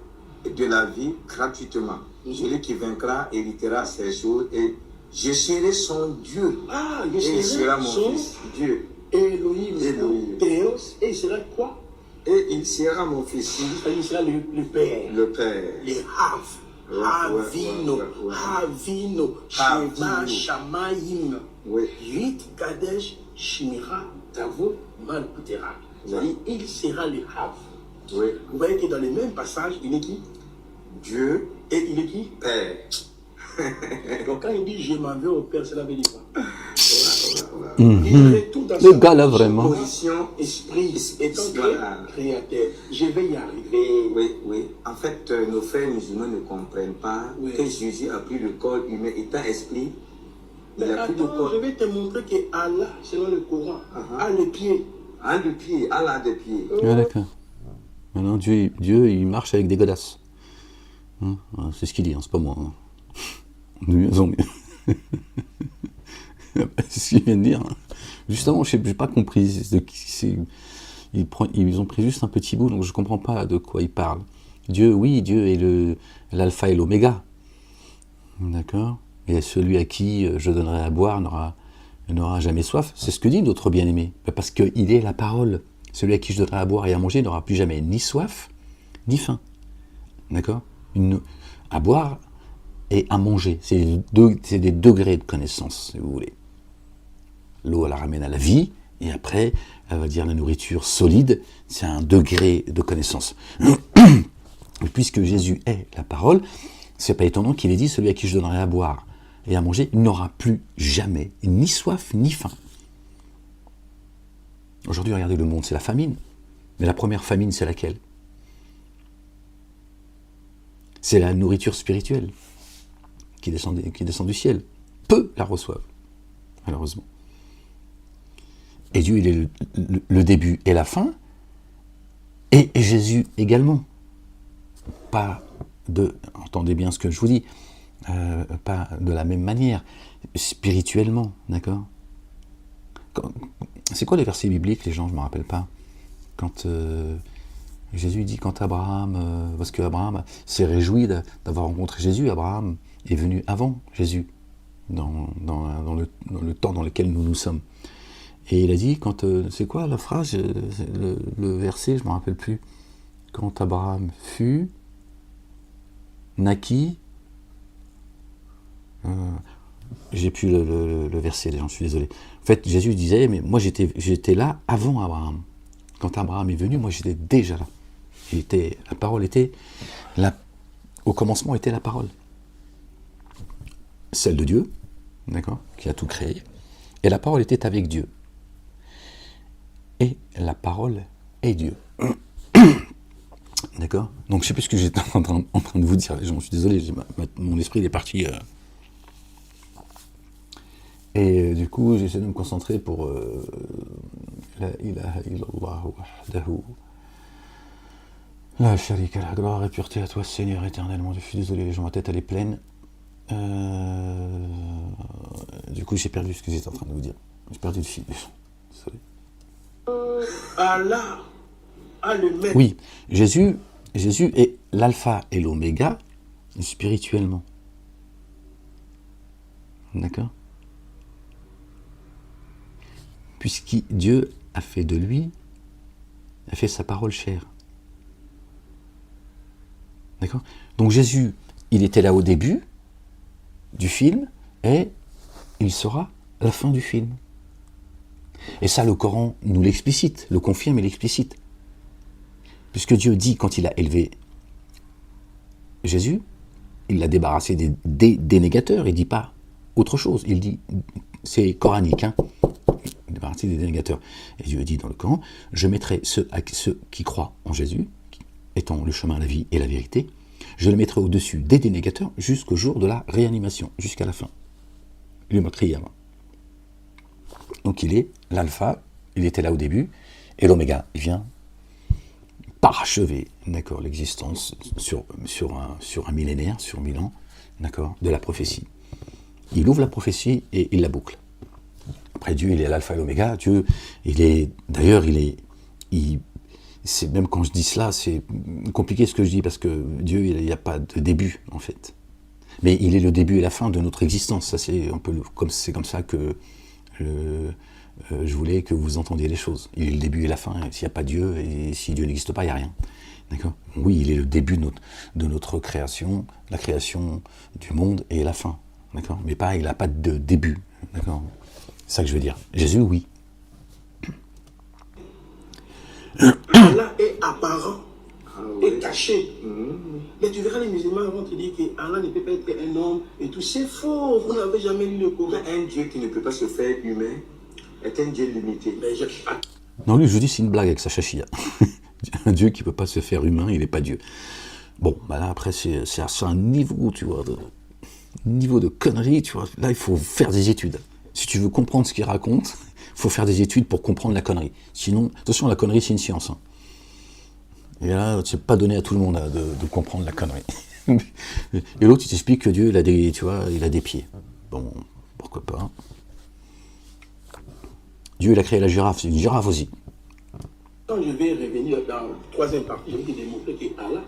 et de la vie gratuitement. Celui qui vaincra héritera ces choses et je serai son Dieu. Ah, Et il sera mon fils. Dieu. Elohim, Elohim. Théos, et il sera quoi? Et il sera mon fils. Il sera le Père. Le Père. Les Hav. Havino, Havino, Shema, Shamaim, Oui. 8 Kadesh, Shimira, Tavo, Malkutera. C'est-à-dire, il sera le Hav. Oui. Vous voyez que dans les mêmes passages, il est qui? Dieu. Et il est qui? Père. Donc quand il dit je m'en vais au Père, cela veut dire quoi? Mhm. Il est tout dans Le gars là, vraiment. Position. esprit étant Voilà. créateur. Je vais y arriver. Oui, oui. En fait, nos frères musulmans ne comprennent pas que Jésus a pris le corps humain étant esprit. Il Mais a pris le attends, corps. je vais te montrer que Allah, selon le Coran, a les pieds. Un de pied, Allah de pied. Ah, d'accord. Maintenant, Dieu, il marche avec des godasses. Hein, voilà, c'est ce qu'il dit, hein, c'est pas moi. Hein. De mieux en mieux. C'est ce qu'il vient de dire. Hein. Justement, je n'ai pas compris. Ils ont pris juste un petit bout, donc je ne comprends pas de quoi ils parlent. Dieu, oui, Dieu est l'alpha et l'oméga. D'accord. Et celui à qui je donnerai à boire n'aura jamais soif. C'est ce que dit notre bien-aimé. Parce qu'il est la parole. Celui à qui je donnerai à boire et à manger n'aura plus jamais ni soif, ni faim. D'accord. À boire et à manger. C'est des degrés de connaissance, si vous voulez. L'eau, elle la ramène à la vie, et après, elle va dire la nourriture solide, c'est un degré de connaissance. Et puisque Jésus est la parole, c'est pas étonnant qu'il ait dit, celui à qui je donnerai à boire et à manger n'aura plus jamais ni soif ni faim. Aujourd'hui, regardez le monde, c'est la famine. Mais la première famine, c'est laquelle? C'est la nourriture spirituelle qui descend du ciel. Peu la reçoivent, malheureusement. Et Dieu, il est le début et la fin, et Jésus également. Entendez bien ce que je vous dis, pas de la même manière, spirituellement, d'accord? C'est quoi les versets bibliques, les gens, je ne me rappelle pas. Quand Jésus dit, quand Abraham, parce qu'Abraham s'est réjoui d'avoir rencontré Jésus, Abraham est venu avant Jésus, dans le temps dans lequel nous sommes. Et il a dit, c'est quoi la phrase, le verset, je ne me rappelle plus. Quand Abraham naquit, j'ai plus le verset, j'en suis désolé. En fait, Jésus disait, mais moi j'étais là avant Abraham. Quand Abraham est venu, moi j'étais déjà là. La parole était, au commencement était la parole. Celle de Dieu, d'accord, qui a tout créé. Et la parole était avec Dieu. Et la parole est Dieu. D'accord? Donc je ne sais plus ce que j'étais en train de vous dire. Je suis désolé, mon esprit il est parti. Et du coup, j'essaie de me concentrer pour La ilaha illallah wahdahu la sharika la gloire et pureté à toi, Seigneur éternellement. Je suis désolé, les gens, ma tête elle est pleine. Du coup, j'ai perdu ce que j'étais en train de vous dire. J'ai perdu le fil. Désolé. Allah a le maître. Oui, Jésus est l'alpha et l'oméga spirituellement. D'accord? puisque Dieu a fait de lui, a fait sa parole chère. D'accord? Donc Jésus, il était là au début du film, et il sera à la fin du film. Et ça, le Coran nous l'explicite, le confirme et l'explicite. Puisque Dieu dit, quand il a élevé Jésus, il l'a débarrassé des dénégateurs, il ne dit pas autre chose, il dit, c'est coranique, hein, débarrassé des dénégateurs. Et Dieu dit dans le Coran, je mettrai ceux qui croient en Jésus, étant le chemin, la vie et la vérité, je le mettrai au-dessus des dénégateurs jusqu'au jour de la réanimation, jusqu'à la fin. Il m'a crié avant. Donc il est l'alpha, il était là au début, et l'oméga, il vient parachever, d'accord, l'existence sur un millénaire, sur 1000 ans, d'accord, de la prophétie. Il ouvre la prophétie et il la boucle. Après Dieu, il est l'alpha et l'oméga. Dieu, c'est même quand je dis cela, c'est compliqué ce que je dis parce que Dieu, il n'y a pas de début en fait. Mais il est le début et la fin de notre existence. Ça, c'est comme ça que je voulais que vous entendiez les choses. Il est le début et la fin. S'il n'y a pas Dieu, et si Dieu n'existe pas, il n'y a rien. D'accord ? Oui, il est le début de notre création, la création du monde et la fin. D'accord ? Mais pas, il n'a pas de début. D'accord ? C'est ça que je veux dire. Jésus, oui. Allah est apparent, est caché. Mais tu verras les musulmans vont te dire qu'Allah ne peut pas être un homme et tout. C'est faux, vous n'avez jamais lu le Coran. Un Dieu qui ne peut pas se faire humain est un Dieu limité. Non, lui, je dis, c'est une blague avec sa chachia. Un Dieu qui ne peut pas se faire humain, il n'est pas Dieu. Bon, bah là, après, c'est un niveau, tu vois, niveau de conneries, tu vois. Là, il faut faire des études. Si tu veux comprendre ce qu'il raconte, il faut faire des études pour comprendre la connerie. Sinon, attention, la connerie, c'est une science. Hein. Et là, c'est pas donné à tout le monde de comprendre la connerie. Et l'autre, il t'explique que Dieu, il a des pieds. Bon, pourquoi pas. Dieu, il a créé la girafe, c'est une girafe aussi. Quand je vais revenir dans la troisième partie, je vais te démontrer qu'Allah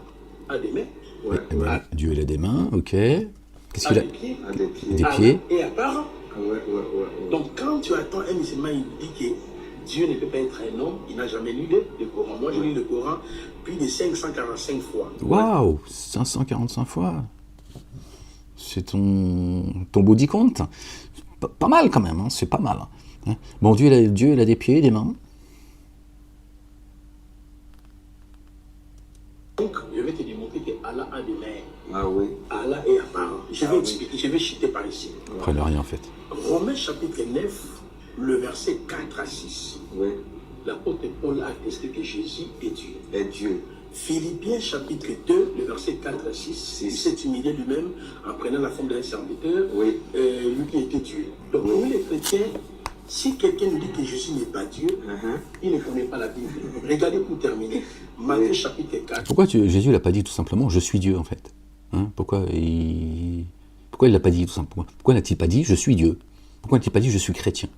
a des mains. Ouais. Dieu, il a des mains, ok. Qu'est-ce qu'il a? Des pieds. Et apparent. Ouais. Donc quand tu attends un musulman, il dit que Dieu ne peut pas être un homme, il n'a jamais lu le Coran. Moi, j'ai lu le Coran plus de 545 fois. Waouh, 545 fois. C'est ton body count. Pas mal quand même, hein, c'est pas mal. Hein. Bon, Dieu, il a des pieds, des mains. Donc, je vais te démontrer qu'Allah a des mains. Ah oui. Allah est apparent. Je vais expliquer, je vais chuter par ici. Après, rien en fait. Romains chapitre 9, le verset 4 à 6. Oui. L'apôtre Paul a attesté que Jésus est Dieu. Est Dieu. Philippiens chapitre 2, le verset 4 à 6. Il s'est humilié lui-même en prenant la forme d'un serviteur. Oui. Lui qui était Dieu. Donc, nous les chrétiens, si quelqu'un nous dit que Jésus n'est pas Dieu, il ne connaît pas la Bible. Regardez pour terminer. Matthieu chapitre 4. Pourquoi Jésus l'a pas dit tout simplement « Je suis Dieu » en fait, hein? Pourquoi il l'a pas dit tout simplement? Pourquoi n'a-t-il pas dit « Je suis Dieu » ? Pourquoi n'a-t-il pas dit « Je suis chrétien » ?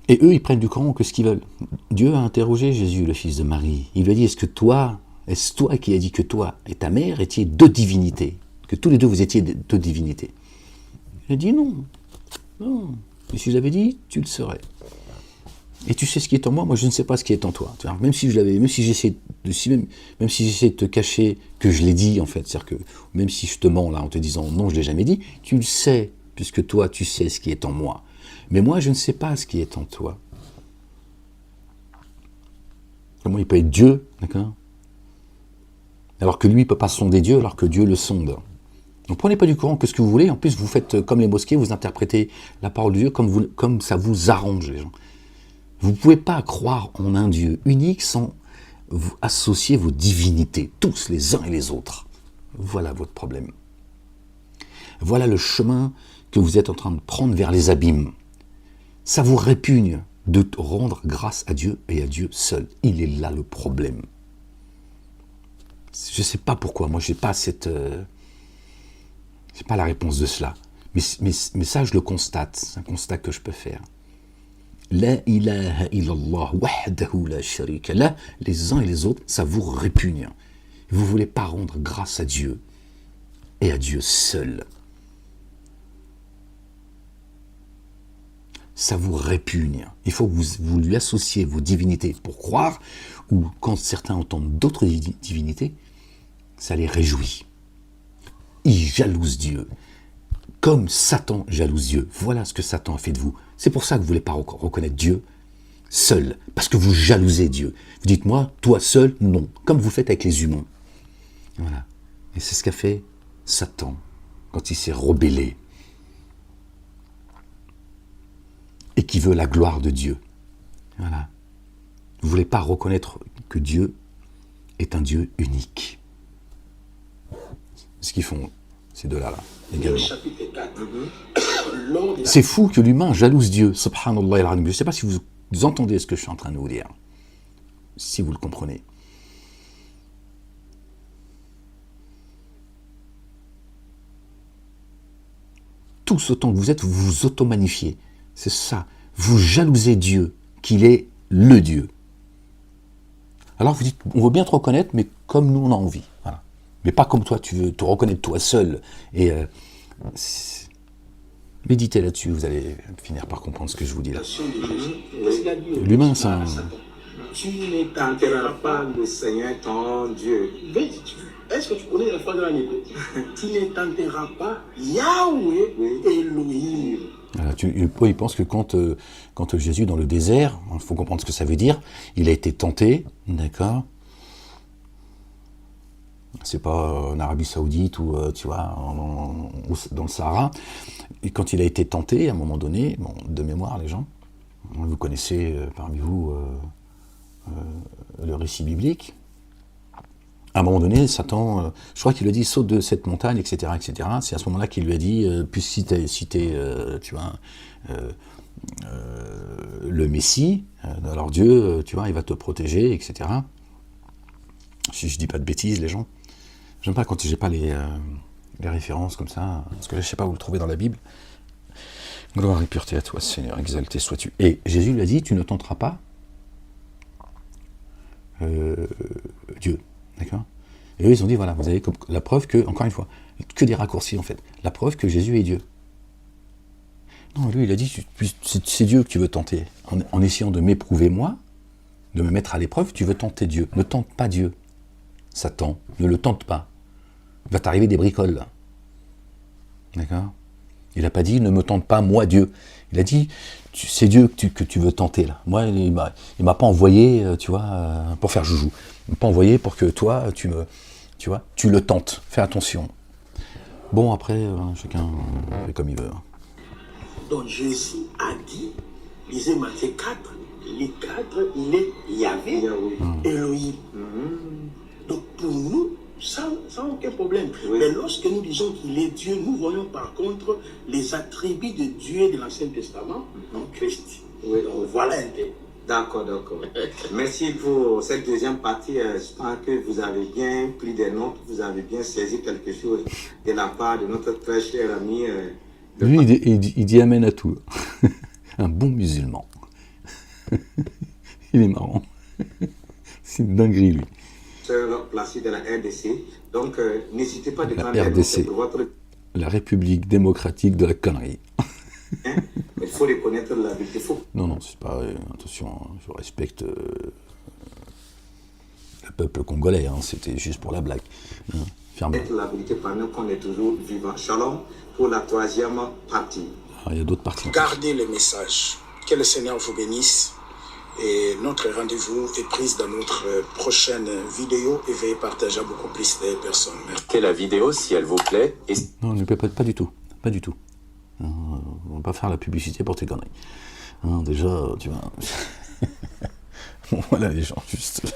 Et eux, ils prennent du Coran que ce qu'ils veulent. Dieu a interrogé Jésus, le fils de Marie. Il lui a dit, est-ce toi qui as dit que toi et ta mère étiez deux divinités? Que tous les deux vous étiez deux divinités? Il a dit non. Non. Et si je l'avais dit, tu le serais. Et tu sais ce qui est en moi, moi je ne sais pas ce qui est en toi. Même si j'essaie de te cacher que je l'ai dit, en fait, c'est-à-dire que même si je te mens là en te disant non, je ne l'ai jamais dit, tu le sais, puisque toi tu sais ce qui est en moi. Mais moi, je ne sais pas ce qui est en toi. Comment il peut être Dieu, d'accord? Alors que lui, il ne peut pas sonder Dieu, alors que Dieu le sonde. Donc prenez pas du Coran que ce que vous voulez. En plus, vous faites comme les mosquées, vous interprétez la parole de Dieu comme ça vous arrange, les gens. Vous ne pouvez pas croire en un Dieu unique sans vous associer vos divinités, tous les uns et les autres. Voilà votre problème. Voilà le chemin que vous êtes en train de prendre vers les abîmes. Ça vous répugne de rendre grâce à Dieu et à Dieu seul. Il est là le problème. Je ne sais pas pourquoi, moi je n'ai pas c'est pas la réponse de cela. Mais ça, je le constate, c'est un constat que je peux faire. La ilaha illallah wahdahu la sharika lah, les uns et les autres, ça vous répugne. Vous ne voulez pas rendre grâce à Dieu et à Dieu seul. ça vous répugne. Il faut que vous lui associez vos divinités pour croire, ou quand certains entendent d'autres divinités, ça les réjouit. Ils jalousent Dieu, comme Satan jalouse Dieu. Voilà ce que Satan a fait de vous. C'est pour ça que vous ne voulez pas reconnaître Dieu seul, parce que vous jalousez Dieu. Vous dites, moi, toi seul, non, comme vous faites avec les humains. Voilà. Et c'est ce qu'a fait Satan quand il s'est rebellé et qui veut la gloire de Dieu. Voilà. Vous ne voulez pas reconnaître que Dieu est un Dieu unique. C'est ce qu'ils font, ces deux-là, également. C'est fou que l'humain jalouse Dieu, subhanallah al-azim. Je ne sais pas si vous entendez ce que je suis en train de vous dire, si vous le comprenez. Tous autant que vous êtes, vous vous auto-magnifiez. C'est ça. Vous jalousez Dieu, qu'il est le Dieu. Alors vous dites, on veut bien te reconnaître, mais comme nous on a envie. Voilà. Mais pas comme toi, tu veux te reconnaître toi seul. Et méditez là-dessus, vous allez finir par comprendre ce que je vous dis là. L'humain, c'est un... Tu ne tenteras pas le Seigneur ton Dieu. Est-ce que tu connais la phrase de l'année? Tu ne tenteras pas Yahweh Elohim. Voilà, il pense que quand Jésus, dans le désert, il faut comprendre ce que ça veut dire, il a été tenté, d'accord? C'est pas en Arabie Saoudite ou, tu vois, dans le Sahara. Et quand il a été tenté, à un moment donné, bon, de mémoire, les gens, vous connaissez parmi vous le récit biblique. À un moment donné, Satan, je crois qu'il lui a dit, saute de cette montagne, etc., etc. C'est à ce moment-là qu'il lui a dit, puisque si t'es tu vois, le Messie, alors Dieu, tu vois, il va te protéger, etc. Si je dis pas de bêtises, les gens. J'aime pas quand j'ai pas les références comme ça, parce que là, je sais pas où le trouver dans la Bible. Gloire et pureté à toi, Seigneur, exalté sois-tu. Et Jésus lui a dit, tu ne tenteras pas Dieu. D'accord? Et eux, ils ont dit, voilà, vous avez la preuve que, encore une fois, que des raccourcis en fait, la preuve que Jésus est Dieu. Non, lui, il a dit, c'est Dieu que tu veux tenter. En essayant de m'éprouver moi, de me mettre à l'épreuve, tu veux tenter Dieu. Ne tente pas Dieu. Satan, ne le tente pas. Il va t'arriver des bricoles, là. D'accord? Il n'a pas dit, ne me tente pas, moi, Dieu. Il a dit, c'est Dieu que tu veux tenter, là. Moi, il m'a pas envoyé, tu vois, pour faire joujou. Il m'a pas envoyé pour que toi, tu le tentes. Fais attention. Bon, après, chacun fait comme il veut. Donc Jésus a dit, lisez Matthieu 4, les 4, il est Yahvé, Elohim. Donc pour nous, sans aucun problème. Oui. Mais lorsque nous disons qu'il est Dieu, nous voyons par contre les attributs de Dieu de l'Ancien Testament en Christ. Oui. Donc voilà un peu. D'accord, d'accord. Merci pour cette deuxième partie. J'espère que vous avez bien pris des notes, vous avez bien saisi quelque chose de la part de notre très cher ami. Lui, il dit amen à tout. Un bon musulman. Il est marrant. C'est une dinguerie, lui. Placé de la RDC. Donc, n'hésitez pas de prendre RDC, votre... la République démocratique de la connerie. Hein? Il faut reconnaître la vérité. Non, c'est pas... attention, je respecte le peuple congolais. C'était juste pour la blague. Ferme. La vérité pendant qu'on est toujours vivant. Shalom pour la troisième partie. Il y a d'autres parties. Gardez le message. Que le Seigneur vous bénisse. Et notre rendez-vous est pris dans notre prochaine vidéo et veuillez partager à beaucoup plus de personnes. Merci. Quelle la vidéo, si elle vous plaît. Non, ne plaît pas du tout. Pas du tout. On va pas faire la publicité pour tes conneries. Déjà, tu vois... Bon, voilà les gens, juste...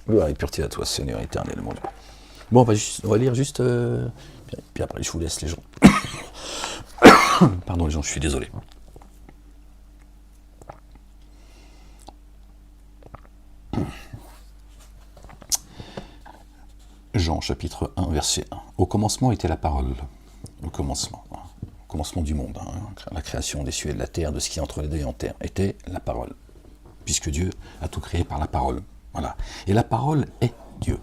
Gloire et pureté à toi, Seigneur éternel, mon Dieu. Bon, on va lire juste... Puis après, je vous laisse les gens. Pardon les gens, je suis désolé. Jean, chapitre 1, verset 1. Au commencement était la parole. Au commencement du monde, la création des cieux et de la terre, de ce qui est entre les deux et en terre, était la parole. Puisque Dieu a tout créé par la parole. Voilà. Et la parole est Dieu.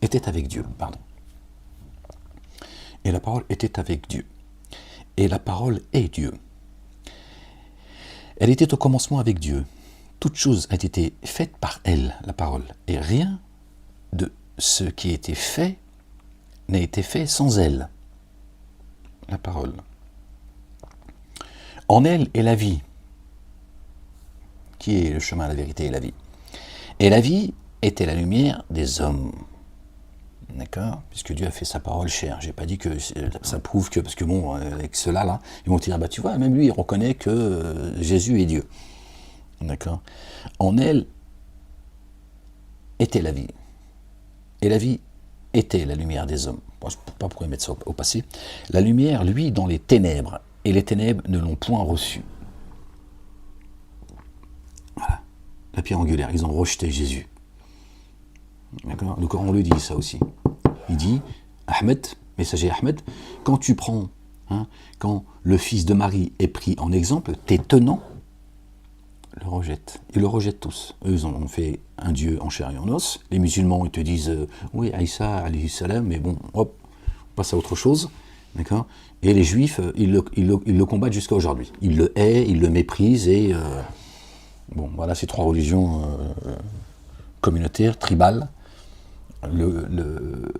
Était avec Dieu, pardon. Et la parole était avec Dieu. et la parole est Dieu. Elle était au commencement avec Dieu. Toute chose a été faite par elle, la parole, et rien de ce qui a été fait n'a été fait sans elle, la parole. En elle est la vie, qui est le chemin, la vérité et la vie. Et la vie était la lumière des hommes. D'accord? Puisque Dieu a fait sa parole chère. J'ai pas dit que ça prouve que, parce que bon, avec cela là, ils vont dire, bah tu vois, même lui il reconnaît que Jésus est Dieu. D'accord? En elle était la vie. Et la vie était la lumière des hommes. Bon, je ne sais pas pourquoi mettre ça au passé. La lumière, lui, dans les ténèbres, et les ténèbres ne l'ont point reçu. Voilà. La pierre angulaire, ils ont rejeté Jésus. D'accord? Le Coran le dit, ça aussi. Il dit, Ahmed, messager Ahmed, quand tu prends, quand le fils de Marie est pris en exemple, tes tenants le rejettent. Ils le rejettent tous. Eux, ils en ont fait un Dieu en chair et en os. Les musulmans, ils te disent, oui, Aïssa, alayhi salam, mais bon, hop, on passe à autre chose. D'accord? Et les juifs, ils le combattent jusqu'à aujourd'hui. Ils le haïssent, ils le méprisent, et bon, voilà, ces trois religions communautaires, tribales, le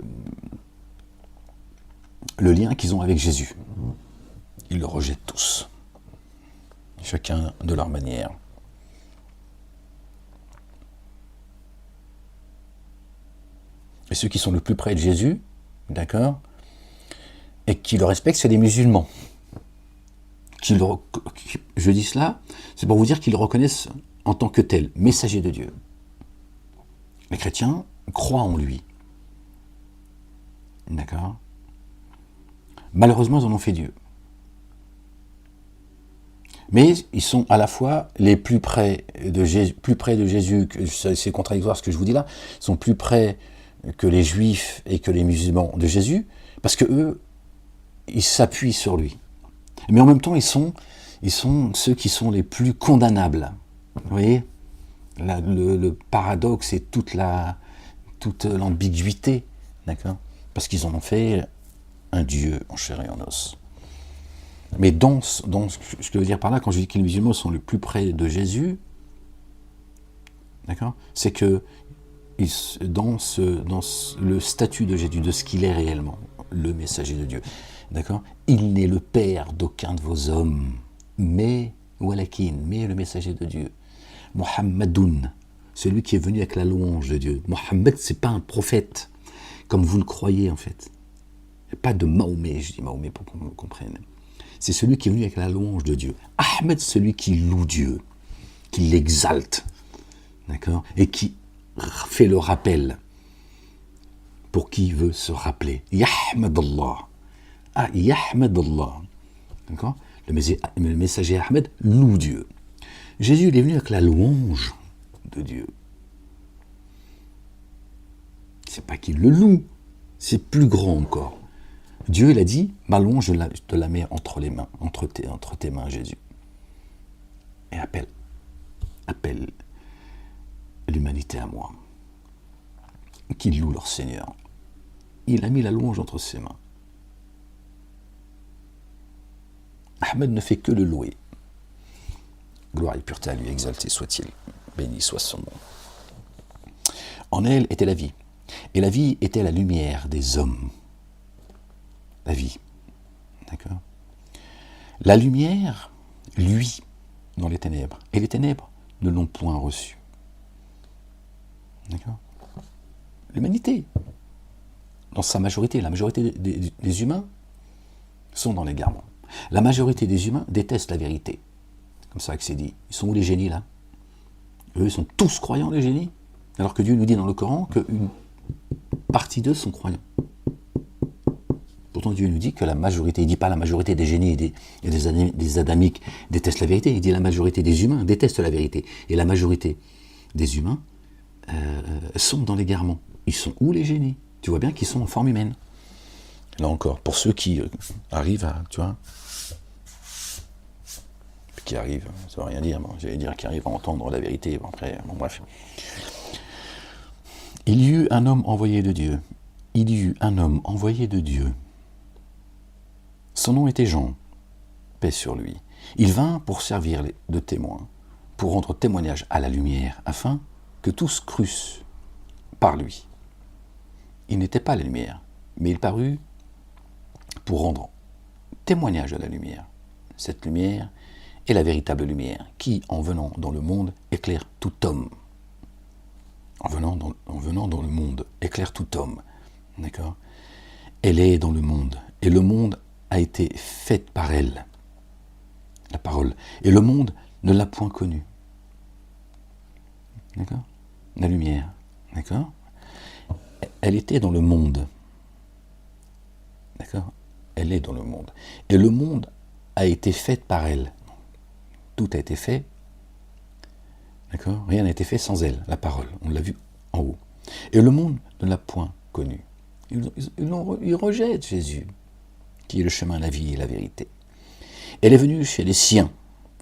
lien qu'ils ont avec Jésus. Ils le rejettent tous. Chacun de leur manière. Et ceux qui sont le plus près de Jésus, d'accord, et qui le respectent, c'est les musulmans. Je dis cela, c'est pour vous dire qu'ils le reconnaissent en tant que tel, messager de Dieu. Les chrétiens croient en lui. D'accord? Malheureusement, ils en ont fait Dieu. Mais ils sont à la fois les plus près de Jésus, c'est contradictoire ce que je vous dis là, ils sont plus près que les juifs et que les musulmans de Jésus, parce que eux, ils s'appuient sur lui. Mais en même temps, ils sont ceux qui sont les plus condamnables. Vous voyez, le paradoxe et toute l'ambiguïté, d'accord? Parce qu'ils en ont fait un Dieu en chair et en os. Mais dans ce que je veux dire par là, quand je dis que les musulmans sont le plus près de Jésus, d'accord, c'est que dans le statut de Jésus, de ce qu'il est réellement, le messager de Dieu, d'accord, il n'est le père d'aucun de vos hommes, mais le messager de Dieu, Muhammadoun, celui qui est venu avec la louange de Dieu. Mohammed, c'est pas un prophète, comme vous le croyez en fait. Il n'y a pas de Mahomet, je dis Mahomet pour qu'on me comprenne. C'est celui qui est venu avec la louange de Dieu. Ahmed, celui qui loue Dieu, qui l'exalte, d'accord, et qui fait le rappel pour qui veut se rappeler. Yahmed Allah. Ah, Yahmed Allah. D'accord? Le messager Ahmed loue Dieu. Jésus, il est venu avec la louange de Dieu. C'est pas qu'il le loue, c'est plus grand encore. Dieu, il a dit, ma louange, je te la mets entre les mains, entre tes mains, Jésus. Et appelle l'humanité à moi, qui loue leur Seigneur. Il a mis la louange entre ses mains. Ahmed ne fait que le louer. Gloire et pureté à lui, exalté soit-il, béni soit son nom. En elle était la vie, et la vie était la lumière des hommes. La vie, d'accord? La lumière, lui, dans les ténèbres, et les ténèbres ne l'ont point reçu. D'accord? L'humanité, dans sa majorité, la majorité des humains sont dans l'égarement. La majorité des humains détestent la vérité. C'est comme ça que c'est dit. Ils sont où les génies là? Eux, ils sont tous croyants, les génies, alors que Dieu nous dit dans le Coran qu'une partie d'eux sont croyants. Pourtant Dieu nous dit que la majorité, il ne dit pas la majorité des génies et des adamiques détestent la vérité, il dit la majorité des humains détestent la vérité. Et la majorité des humains sont dans l'égarement. Ils sont où les génies? Tu vois bien qu'ils sont en forme humaine. Là encore, pour ceux qui arrivent à, tu vois, qui arrivent, ça ne veut rien dire, bon, j'allais dire qui arrivent à entendre la vérité, bon, après, bon bref. Il y eut un homme envoyé de Dieu. Il y eut un homme envoyé de Dieu. Son nom était Jean. paix sur lui. Il vint pour servir de témoin, pour rendre témoignage à la lumière, afin que tous crussent par lui. Il n'était pas la lumière, mais il parut pour rendre témoignage à la lumière. Cette lumière est la véritable lumière, qui, en venant dans le monde, éclaire tout homme. En venant dans le monde, éclaire tout homme. D'accord ? Elle est dans le monde, et le monde a été fait par elle, la parole, et le monde ne l'a point connue. D'accord ? La lumière, d'accord ? Elle était dans le monde, d'accord ? Elle est dans le monde, et le monde a été fait par elle. Tout a été fait, d'accord ? Rien n'a été fait sans elle, la parole, on l'a vu en haut. Et le monde ne l'a point connue. Ils rejettent Jésus, qui est le chemin, la vie et la vérité. Elle est venue chez les siens.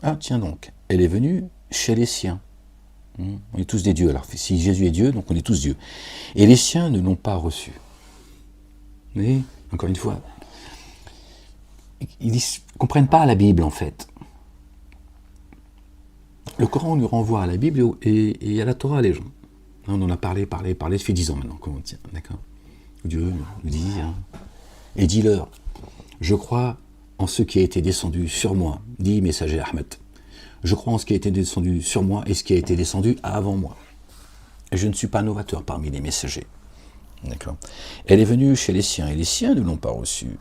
Ah, tiens donc, elle est venue chez les siens. On est tous des dieux. Alors, si Jésus est Dieu, donc on est tous dieux. Et les siens ne l'ont pas reçu. Vous voyez, encore une fois, ils ne comprennent pas la Bible, en fait. Le Coran nous renvoie à la Bible et à la Torah, les gens. On en a parlé, ça fait 10 ans maintenant qu'on tient, d'accord ? Dieu nous dit, et dis-leur, je crois en ce qui a été descendu sur moi, dit messager Ahmed. Je crois en ce qui a été descendu sur moi et ce qui a été descendu avant moi. Et je ne suis pas novateur parmi les messagers. D'accord ? Elle est venue chez les siens, et les siens ne l'ont pas reçue.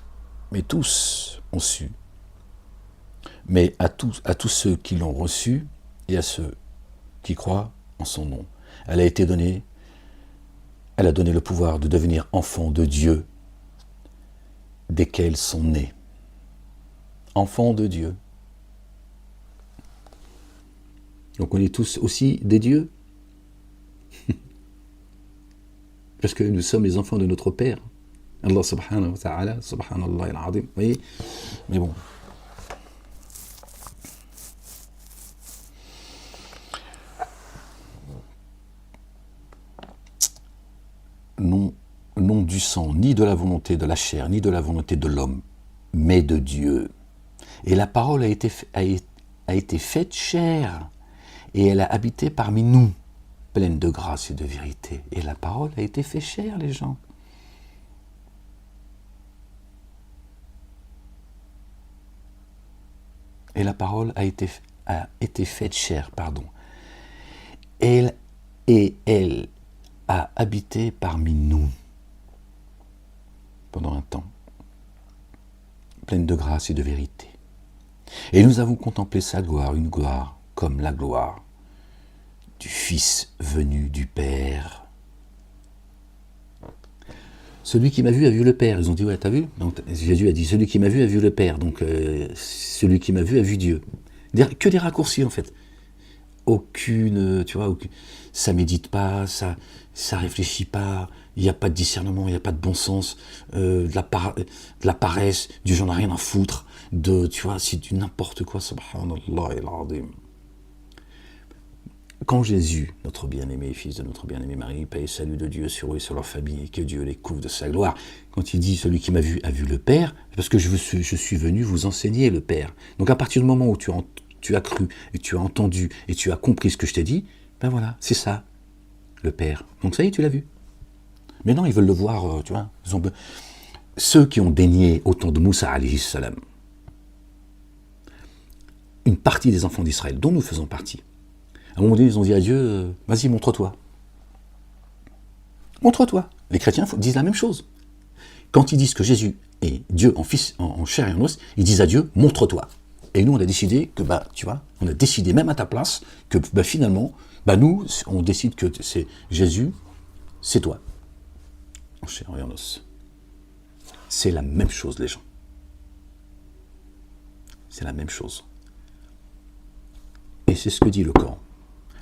Mais tous ont su. Mais à tous ceux qui l'ont reçue, et à ceux qui croient en son nom, elle a donné le pouvoir de devenir enfants de Dieu, desquels sont nés. Enfants de Dieu. Donc on est tous aussi des dieux. Parce que nous sommes les enfants de notre Père. Allah subhanahu wa ta'ala, subhanallah al-azim. Vous voyez ? Mais bon. Non du sang, ni de la volonté de la chair, ni de la volonté de l'homme, mais de Dieu. Et la parole a été faite chair, et elle a habité parmi nous, pleine de grâce et de vérité. Et la parole a été faite chair, les gens. Et la parole a été faite chair, pardon. Elle a habité parmi nous pendant un temps, pleine de grâce et de vérité. Et nous avons contemplé sa gloire, une gloire comme la gloire du Fils venu du Père. Celui qui m'a vu a vu le Père. Ils ont dit, ouais, t'as vu ? Donc, Jésus a dit, celui qui m'a vu a vu le Père. Donc, celui qui m'a vu a vu Dieu. Que des raccourcis, en fait. Ça médite pas, ça réfléchit pas, il n'y a pas de discernement, il n'y a pas de bon sens, de la paresse, du genre n'a rien à foutre, c'est du n'importe quoi, subhanallah al-azim. Quand Jésus, notre bien-aimé, fils de notre bien-aimé Marie, paix et salut de Dieu sur eux et sur leur famille, et que Dieu les couvre de sa gloire, quand il dit « celui qui m'a vu a vu le Père », parce que je suis venu vous enseigner le Père. Donc à partir du moment où tu as cru, et tu as entendu, et tu as compris ce que je t'ai dit, ben voilà, c'est ça, le Père. Donc ça y est, tu l'as vu. Mais non, ils veulent le voir, ceux qui ont dénié au temps de Moussa alayhi salam, une partie des enfants d'Israël, dont nous faisons partie, à un moment donné, ils ont dit à Dieu, vas-y, montre-toi. Montre-toi. Les chrétiens disent la même chose. Quand ils disent que Jésus est Dieu en chair et en os, ils disent à Dieu, montre-toi. Et nous, on a décidé que, on a décidé même à ta place, que finalement, nous, on décide que c'est Jésus, c'est toi. En chair et en os. C'est la même chose, les gens. C'est la même chose. Et c'est ce que dit le Coran.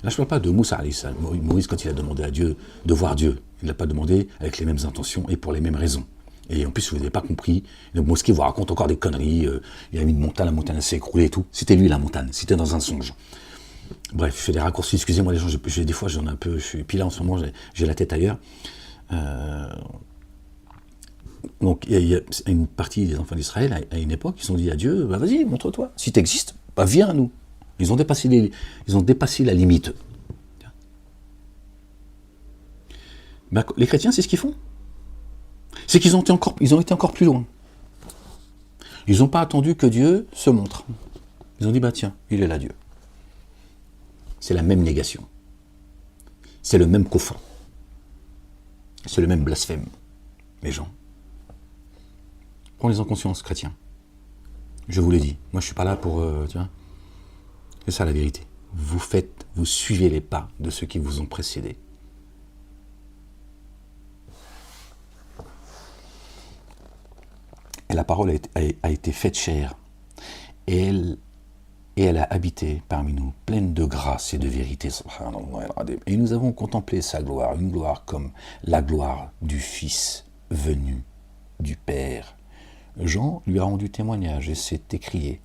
Là, je ne parle pas de Moussa alayhi salam. Moïse, quand il a demandé à Dieu de voir Dieu, il ne l'a pas demandé avec les mêmes intentions et pour les mêmes raisons. Et en plus, vous n'avez pas compris, le mosquée vous raconte encore des conneries, il y a eu une montagne, la montagne s'est écroulée et tout. C'était lui la montagne, c'était dans un songe. Bref, je fais des raccourcis, excusez-moi les gens, des fois j'en ai un peu, puis là en ce moment j'ai la tête ailleurs. Donc il y a une partie des enfants d'Israël, à une époque, ils se sont dit à Dieu, bah, vas-y, montre-toi. Si tu existes, bah, viens à nous. Ils ont dépassé la limite. Bah, les chrétiens, c'est ce qu'ils font. C'est qu'ils ont été encore plus loin. Ils n'ont pas attendu que Dieu se montre. Ils ont dit, bah tiens, il est là, Dieu. C'est la même négation. C'est le même coffre. C'est le même blasphème. Les gens. Prenez-en conscience, chrétiens. Je vous le dis. Moi, je ne suis pas là pour... c'est ça la vérité. Vous suivez les pas de ceux qui vous ont précédés. Et la parole a été faite chair. Et elle a habité parmi nous, pleine de grâce et de vérité. Et nous avons contemplé sa gloire, une gloire comme la gloire du Fils venu du Père. Jean lui a rendu témoignage et s'est écrié.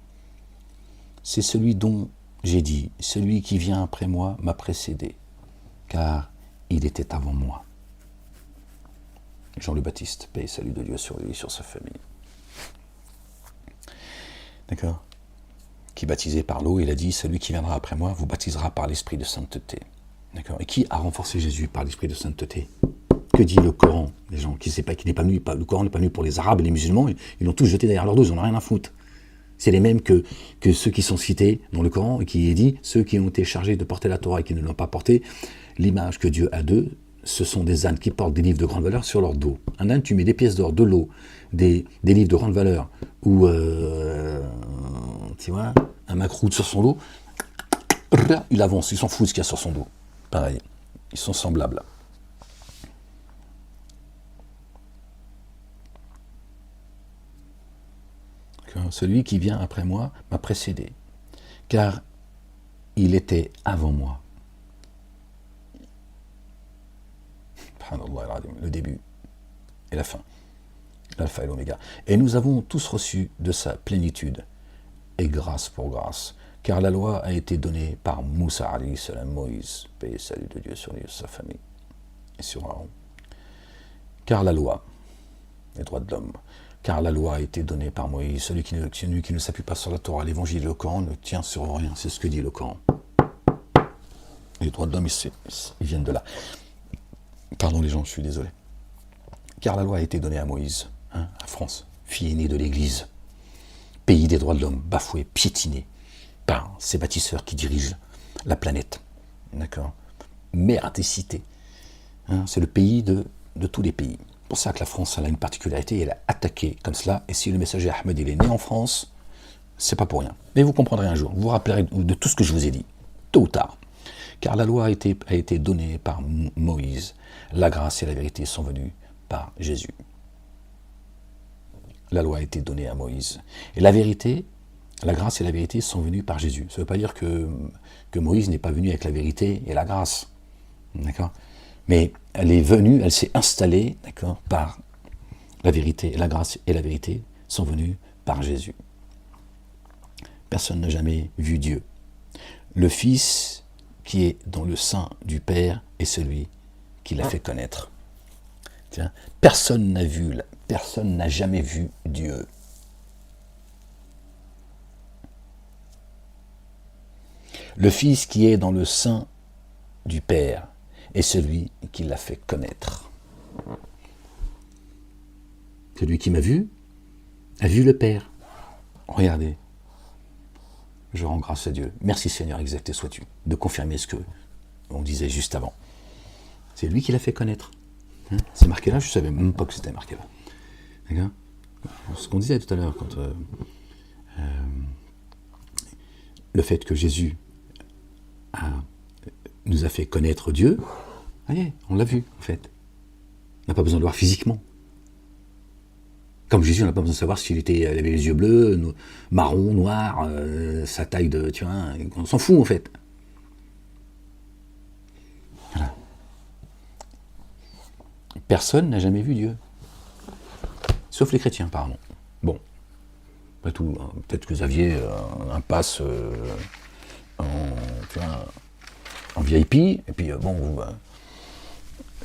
C'est celui dont j'ai dit, celui qui vient après moi m'a précédé, car il était avant moi. Jean le Baptiste, paix et salut de Dieu sur lui et sur sa famille. D'accord ? Qui baptisait par l'eau, il a dit, celui qui viendra après moi vous baptisera par l'esprit de sainteté. D'accord ? Et qui a renforcé Jésus par l'esprit de sainteté ? Que dit le Coran ? Les gens qui ne savent pas qu'il n'est pas venu, le Coran n'est pas venu pour les Arabes et les musulmans, ils l'ont tous jeté derrière leur dos, ils n'en ont rien à foutre. C'est les mêmes que ceux qui sont cités dans le Coran et qui est dit, ceux qui ont été chargés de porter la Torah et qui ne l'ont pas portée, l'image que Dieu a d'eux, ce sont des ânes qui portent des livres de grande valeur sur leur dos. Un âne, tu mets des pièces d'or, de l'eau, des livres de grande valeur, ou tu vois, un macroute sur son dos, il avance, il s'en fout de ce qu'il y a sur son dos. Pareil, ils sont semblables. Celui qui vient après moi m'a précédé, car il était avant moi. Le début et la fin, l'alpha et l'oméga. Et nous avons tous reçu de sa plénitude, et grâce pour grâce, car la loi a été donnée par Moussa alayhi salam, Moïse, paix et salut de Dieu sur lui et sur sa famille, et sur Aaron. Car la loi, les droits de l'homme, car la loi a été donnée par Moïse, celui qui ne s'appuie pas sur la Torah, l'évangile et le Coran ne tient sur rien, c'est ce que dit le Coran. Les droits de l'homme, ils viennent de là. Pardon les gens, je suis désolé. Car la loi a été donnée à Moïse, à France, fille aînée de l'Église, pays des droits de l'homme, bafoué, piétiné par ces bâtisseurs qui dirigent la planète. D'accord ? Merdicité. C'est le pays de tous les pays. C'est pour ça que la France elle a une particularité, elle a attaqué comme cela, et si le messager Ahmed il est né en France, c'est pas pour rien. Mais vous comprendrez un jour, vous vous rappellerez de tout ce que je vous ai dit, tôt ou tard. Car la loi a été donnée par Moïse, la grâce et la vérité sont venues par Jésus. La loi a été donnée à Moïse. Et la vérité, la grâce et la vérité sont venues par Jésus. Ça ne veut pas dire que Moïse n'est pas venu avec la vérité et la grâce. D'accord ? Mais elle est venue, elle s'est installée, d'accord, par la vérité. La grâce et la vérité sont venues par Jésus. Personne n'a jamais vu Dieu. Le Fils qui est dans le sein du Père est celui qui l'a fait connaître. Tiens, personne n'a jamais vu Dieu. Le Fils qui est dans le sein du Père est celui qui l'a fait connaître. Celui qui m'a vu a vu le Père. Regardez. Je rends grâce à Dieu. Merci Seigneur, exalté sois-tu, de confirmer ce que on disait juste avant. C'est lui qui l'a fait connaître. C'est marqué là, je ne savais même pas que c'était marqué là. D'accord ? Ce qu'on disait tout à l'heure, quand le fait que Jésus nous a fait connaître Dieu, allez, on l'a vu en fait. On n'a pas besoin de le voir physiquement. Comme Jésus, on n'a pas besoin de savoir s'il avait les yeux bleus, marron, noir, sa taille de... Tu vois, on s'en fout en fait. Voilà. Personne n'a jamais vu Dieu. Sauf les chrétiens, apparemment. Bon. Après tout, peut-être que vous aviez un pass en VIP, et puis bon,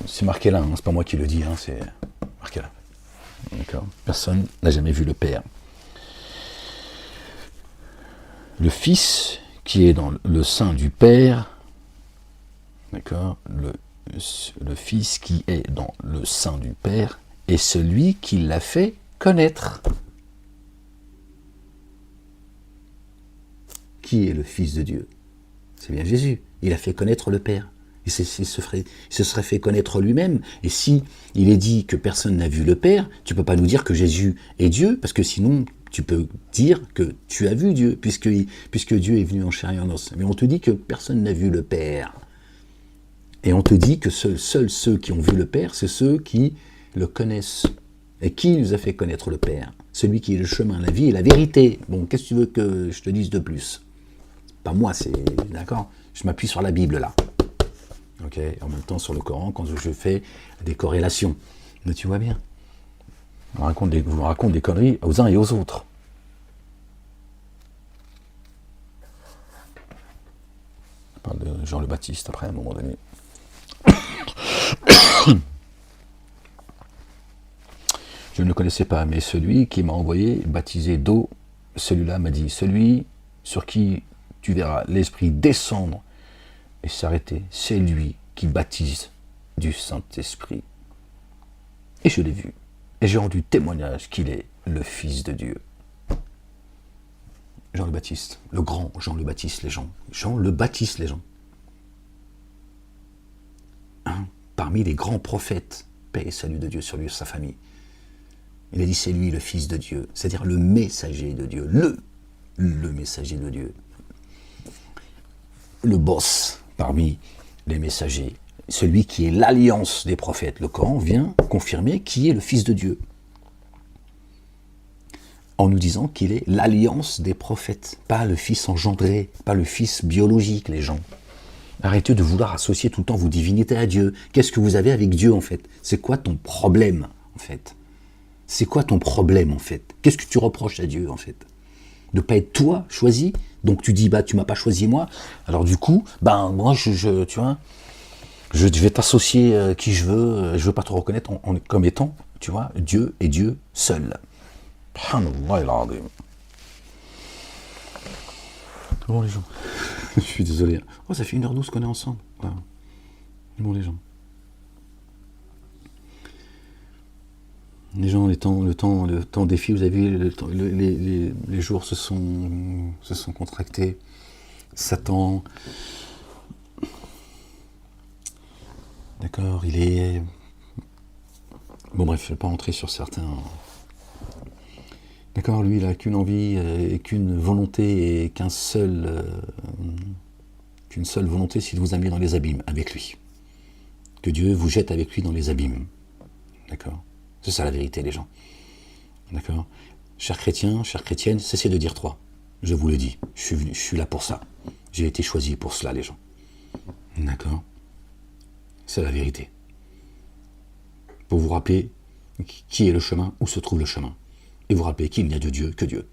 c'est marqué là, c'est pas moi qui le dis, c'est marqué là. D'accord. Personne n'a jamais vu le Père. Le Fils qui est dans le sein du Père, d'accord, le Fils qui est dans le sein du Père est celui qui l'a fait connaître. Qui est le Fils de Dieu? C'est bien Jésus. Il a fait connaître le Père. Il se serait fait connaître lui-même. Et si il est dit que personne n'a vu le Père, tu ne peux pas nous dire que Jésus est Dieu, parce que sinon, tu peux dire que tu as vu Dieu, puisque Dieu est venu en chair et en os. Mais on te dit que personne n'a vu le Père. Et on te dit que seuls ceux qui ont vu le Père, c'est ceux qui le connaissent. Et qui nous a fait connaître le Père? Celui qui est le chemin, la vie et la vérité. Bon, qu'est-ce que tu veux que je te dise de plus? Pas moi, c'est... D'accord? Je m'appuie sur la Bible, là. Ok? En même temps, sur le Coran, quand je fais des corrélations. Mais tu vois bien. On me raconte des conneries aux uns et aux autres. Je parle de Jean le Baptiste, après, à un moment donné. Je ne le connaissais pas, mais celui qui m'a envoyé, baptisé d'eau, celui-là m'a dit, celui sur qui tu verras l'Esprit descendre et s'arrêter, c'est lui qui baptise du Saint-Esprit. Et je l'ai vu, et j'ai rendu témoignage qu'il est le Fils de Dieu. Jean le Baptiste, le grand Jean le Baptiste, les gens. Jean le Baptiste, les gens. Parmi les grands prophètes, paix et salut de Dieu sur lui et sa famille. Il a dit c'est lui le Fils de Dieu, c'est-à-dire le messager de Dieu, le messager de Dieu. Le boss parmi les messagers, celui qui est l'alliance des prophètes. Le Coran vient confirmer qui est le Fils de Dieu, en nous disant qu'il est l'alliance des prophètes, pas le Fils engendré, pas le Fils biologique, les gens. Arrêtez de vouloir associer tout le temps vos divinités à Dieu. Qu'est-ce que vous avez avec Dieu, en fait? C'est quoi ton problème, en fait? C'est quoi ton problème, en fait? Qu'est-ce que tu reproches à Dieu, en fait? De ne pas être toi choisi? Donc tu dis, tu m'as pas choisi moi. Alors du coup, moi, tu vois, je vais t'associer qui je veux pas te reconnaître comme étant, tu vois, Dieu et Dieu seul. Bon, les gens, je suis désolé. Oh, ça fait 1h12 qu'on est ensemble. Voilà. Bon, les gens. Les gens, le temps défile, vous avez vu, les jours se sont contractés. Satan, d'accord, il est... Bon bref, je ne vais pas rentrer sur certains... D'accord, lui, il n'a qu'une envie, et qu'une volonté, et qu'une seule volonté, c'est de vous amener dans les abîmes avec lui. Que Dieu vous jette avec lui dans les abîmes. D'accord? C'est ça la vérité, les gens. D'accord? Chers chrétiens, chères chrétiennes, cessez de dire toi. Je vous le dis, je suis là pour ça. J'ai été choisi pour cela, les gens. D'accord? C'est la vérité. Pour vous rappeler qui est le chemin, où se trouve le chemin. Et vous rappeler qu'il n'y a de Dieu que Dieu.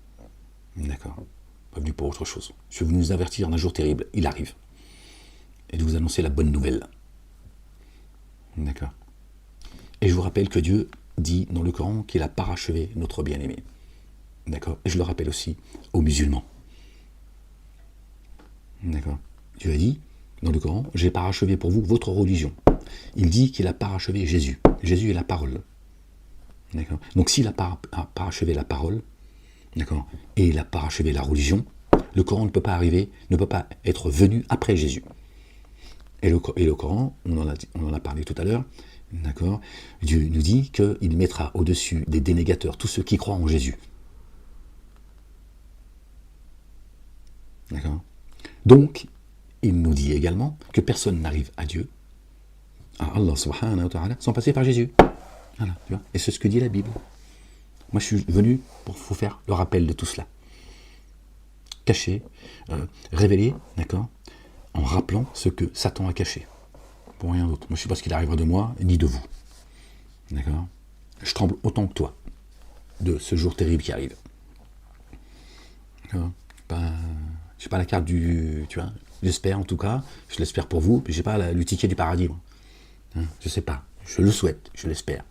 D'accord? Pas venu pour autre chose. Je vais vous avertir d'un jour terrible, il arrive. Et de vous annoncer la bonne nouvelle. D'accord? Et je vous rappelle que Dieu dit dans le Coran qu'il a parachevé notre bien-aimé. D'accord? Et je le rappelle aussi aux musulmans. D'accord? Dieu a dit dans le Coran, j'ai parachevé pour vous votre religion. Il dit qu'il a parachevé Jésus. Jésus est la parole. D'accord? Donc s'il a parachevé la parole, d'accord, et il a parachevé la religion, le Coran ne peut pas être venu après Jésus. Et le Coran, on en a parlé tout à l'heure, d'accord, Dieu nous dit qu'il mettra au-dessus des dénégateurs tous ceux qui croient en Jésus. D'accord? Donc, il nous dit également que personne n'arrive à Dieu, à Allah subhanahu wa ta'ala, sans passer par Jésus. Voilà, tu vois. Et c'est ce que dit la Bible. Moi, je suis venu pour vous faire le rappel de tout cela. Caché, révélé, d'accord, en rappelant ce que Satan a caché. Pour rien d'autre. Moi, je ne sais pas ce qu'il arrivera de moi, ni de vous. D'accord? Je tremble autant que toi de ce jour terrible qui arrive. D'accord? Je n'ai pas la carte du... Tu vois, j'espère en tout cas, je l'espère pour vous, mais je n'ai pas le ticket du paradis. Hein, je ne sais pas. Je le souhaite, je l'espère.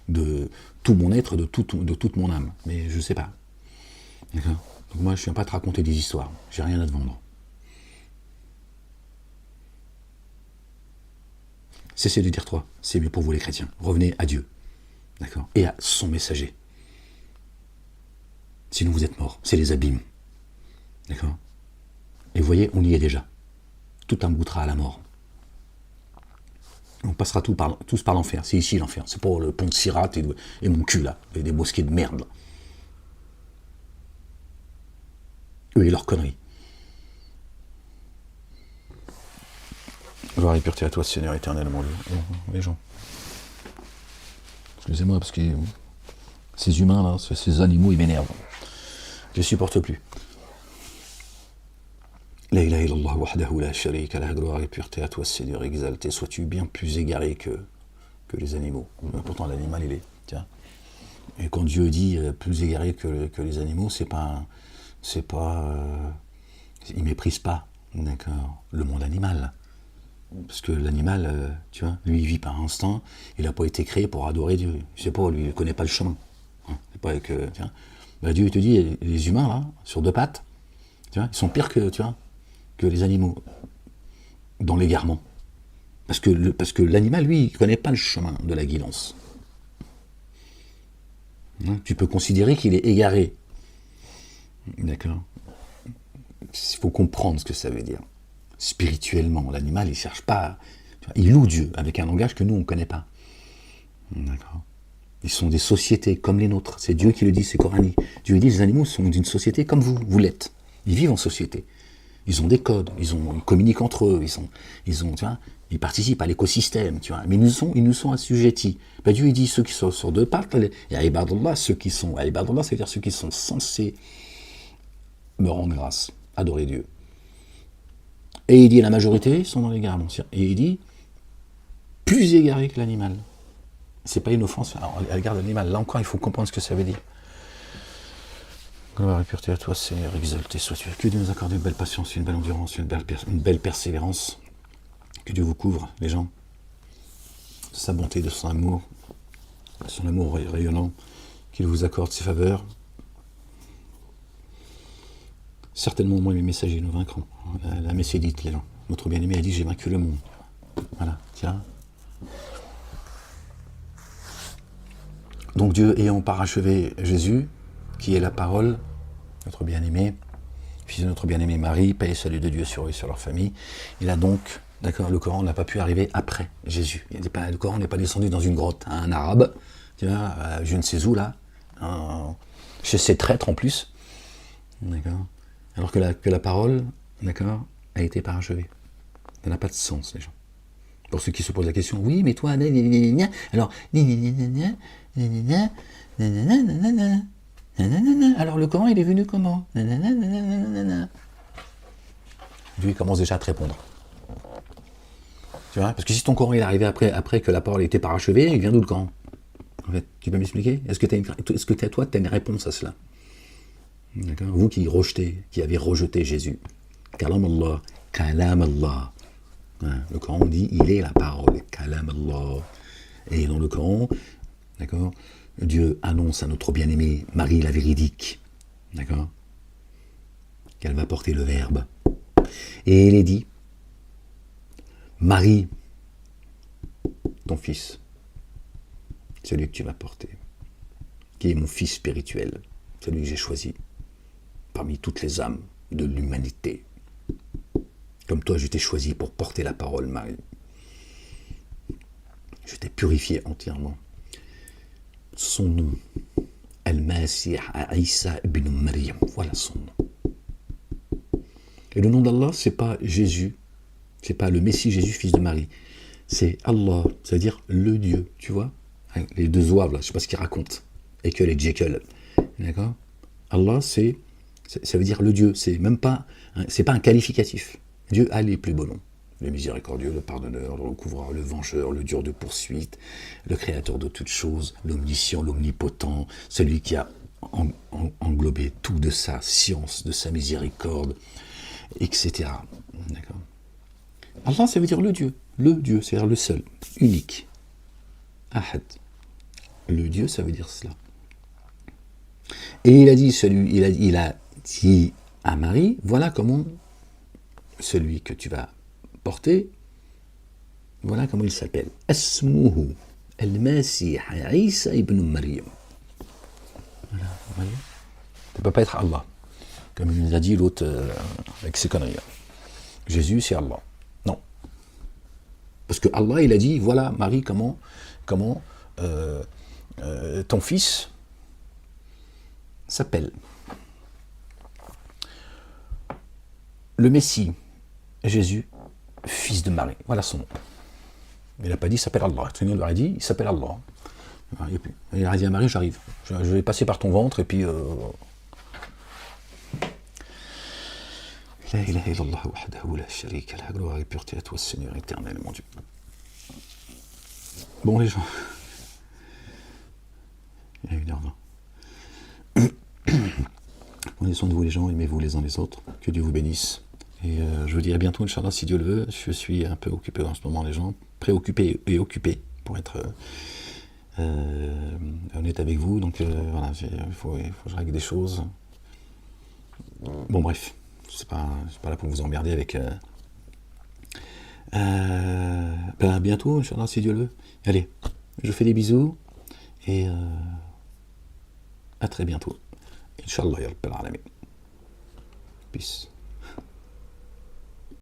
de tout mon être, de toute mon âme. Mais je ne sais pas. D'accord ? Donc moi, je ne viens pas te raconter des histoires. J'ai rien à te vendre. Cessez de dire toi, c'est mieux pour vous les chrétiens. Revenez à Dieu. D'accord ? Et à son messager. Sinon vous êtes morts. C'est les abîmes. D'accord ? Et vous voyez, on y est déjà. Tout aboutira à la mort. On passera tous par l'enfer. C'est ici l'enfer. C'est pour le pont de Sirat et mon cul là. Et des mosquées de merde. Là. Eux et leurs conneries. Gloire et pureté à toi, Seigneur éternel, mon Dieu. Les gens. Excusez-moi, parce que ces humains là, ces animaux, ils m'énervent. Je ne supporte plus. La ilaha illallah wahdahu la sharika lah, gloire et pureté à toi, Seigneur exalté. Sois-tu bien plus égaré que les animaux. Pourtant, l'animal, il est. Tiens. Et quand Dieu dit plus égaré que les animaux, il méprise pas, d'accord, le monde animal. Parce que l'animal, tu vois, lui, il vit par instinct. Il n'a pas été créé pour adorer Dieu. Je sais pas, lui, il ne connaît pas le chemin. Hein, c'est pas que, tiens. Bah, Dieu, il te dit, les humains, là, sur deux pattes, tu vois, ils sont pires que les animaux dans l'égarement. Parce que l'animal, lui, il ne connaît pas le chemin de la guidance. Hein, tu peux considérer qu'il est égaré. D'accord ? Il faut comprendre ce que ça veut dire. Spirituellement, l'animal, il ne cherche pas... Il loue Dieu avec un langage que nous, on ne connaît pas. D'accord ? Ils sont des sociétés comme les nôtres. C'est Dieu qui le dit, c'est coranique. Dieu dit, les animaux sont d'une société comme vous l'êtes. Ils vivent en société. Ils ont des codes, ils communiquent entre eux, ils participent à l'écosystème, tu vois. Mais ils nous sont assujettis. Ben Dieu il dit ceux qui sont sur deux pattes, et Ibadallah, Ibadallah, c'est-à-dire ceux qui sont censés me rendre grâce, adorer Dieu. Et il dit la majorité sont dans l'égarement. Et il dit plus égaré que l'animal. C'est pas une offense à l'égard de l'animal. Là encore, il faut comprendre ce que ça veut dire. Gloire et pureté à toi, Seigneur, exalté sois-tu. Que Dieu nous accorde une belle patience, une belle endurance, une belle persévérance. Que Dieu vous couvre, les gens, de sa bonté, de son amour rayonnant, qu'il vous accorde ses faveurs. Certainement, moi, mes messagers nous vaincront. La messe est dite, les gens. Notre bien-aimé a dit, j'ai vaincu le monde. Voilà, tiens. Donc Dieu ayant parachevé Jésus, qui est la parole, notre bien-aimé, fils de notre bien-aimé Marie, paix et salut de Dieu sur eux et sur leur famille. Il a donc, d'accord, le Coran n'a pas pu arriver après Jésus. Le Coran n'est pas descendu dans une grotte, un arabe, tu vois, je ne sais où là, chez ces traîtres en plus, d'accord. Alors que la parole, d'accord, a été parachevée. Ça n'a pas de sens, les gens. Pour ceux qui se posent la question, oui, mais toi, alors, alors le Coran il est venu comment? Lui commence déjà à te répondre. Tu vois? Parce que si ton Coran il est arrivé après que la parole ait été parachevée, il vient d'où le Coran? En fait, tu peux m'expliquer? Est-ce que toi tu as une réponse à cela? D'accord? Vous qui avez rejeté Jésus. Kalam Allah, Kalam Allah. Le Coran dit il est la parole, Kalam Allah. Et dans le Coran, d'accord, Dieu annonce à notre bien-aimée Marie la véridique, d'accord, qu'elle va porter le Verbe. Et il est dit, Marie, ton fils, celui que tu vas porter, qui est mon fils spirituel, celui que j'ai choisi parmi toutes les âmes de l'humanité. Comme toi, je t'ai choisi pour porter la parole, Marie. Je t'ai purifié entièrement. Son nom, Al-Masih Isa ibn Maryam, voilà son nom. Et le nom d'Allah, c'est pas Jésus, c'est pas le Messie Jésus, fils de Marie. C'est Allah, c'est-à-dire le Dieu, tu vois. Les deux zouaves, là, je sais pas ce qu'ils racontent. Ekel et Jekyll, d'accord. Allah, ça veut dire le Dieu, c'est pas un qualificatif. Dieu a les plus beaux noms. Le miséricordieux, le pardonneur, le recouvreur, le vengeur, le dur de poursuite, le créateur de toutes choses, l'omniscient, l'omnipotent, celui qui a englobé tout de sa science, de sa miséricorde, etc. D'accord. Allah, ça veut dire le Dieu, c'est-à-dire le seul, unique, ahad, Le Dieu, ça veut dire cela. Et il a dit à Marie, voilà comment celui que tu vas porter, voilà comment il s'appelle. Asmuhu al-Masih Isa ibn Maryam. Voilà, vous voyez. Ça ne peut pas être Allah, comme il nous a dit l'autre avec ses conneries. Jésus, c'est Allah. Non. Parce que Allah, il a dit, voilà, Marie, comment ton fils s'appelle. Le Messie, Jésus, fils de Marie. Voilà son nom. Il n'a pas dit, il s'appelle Allah. Il leur a dit, il s'appelle Allah. Il a dit à Marie, j'arrive. Je vais passer par ton ventre et puis... La ilaha illallah wahdahu la sharika lah, gloire et pureté à toi, Seigneur éternel, mon Dieu. Bon, les gens. Il y a 1h20. Prenez soin de vous, les gens, aimez-vous les uns les autres. Que Dieu vous bénisse. Et je vous dis à bientôt, Inch'Allah, si Dieu le veut. Je suis un peu occupé en ce moment, les gens. Préoccupé et occupé, pour être honnête avec vous. Donc voilà, il faut que je règle des choses. Bon, bref. C'est pas là pour vous emmerder avec... à bientôt, Inch'Allah, si Dieu le veut. Allez, je fais des bisous. Et à très bientôt. Inch'Allah, ya Rabbil Alamin. Peace.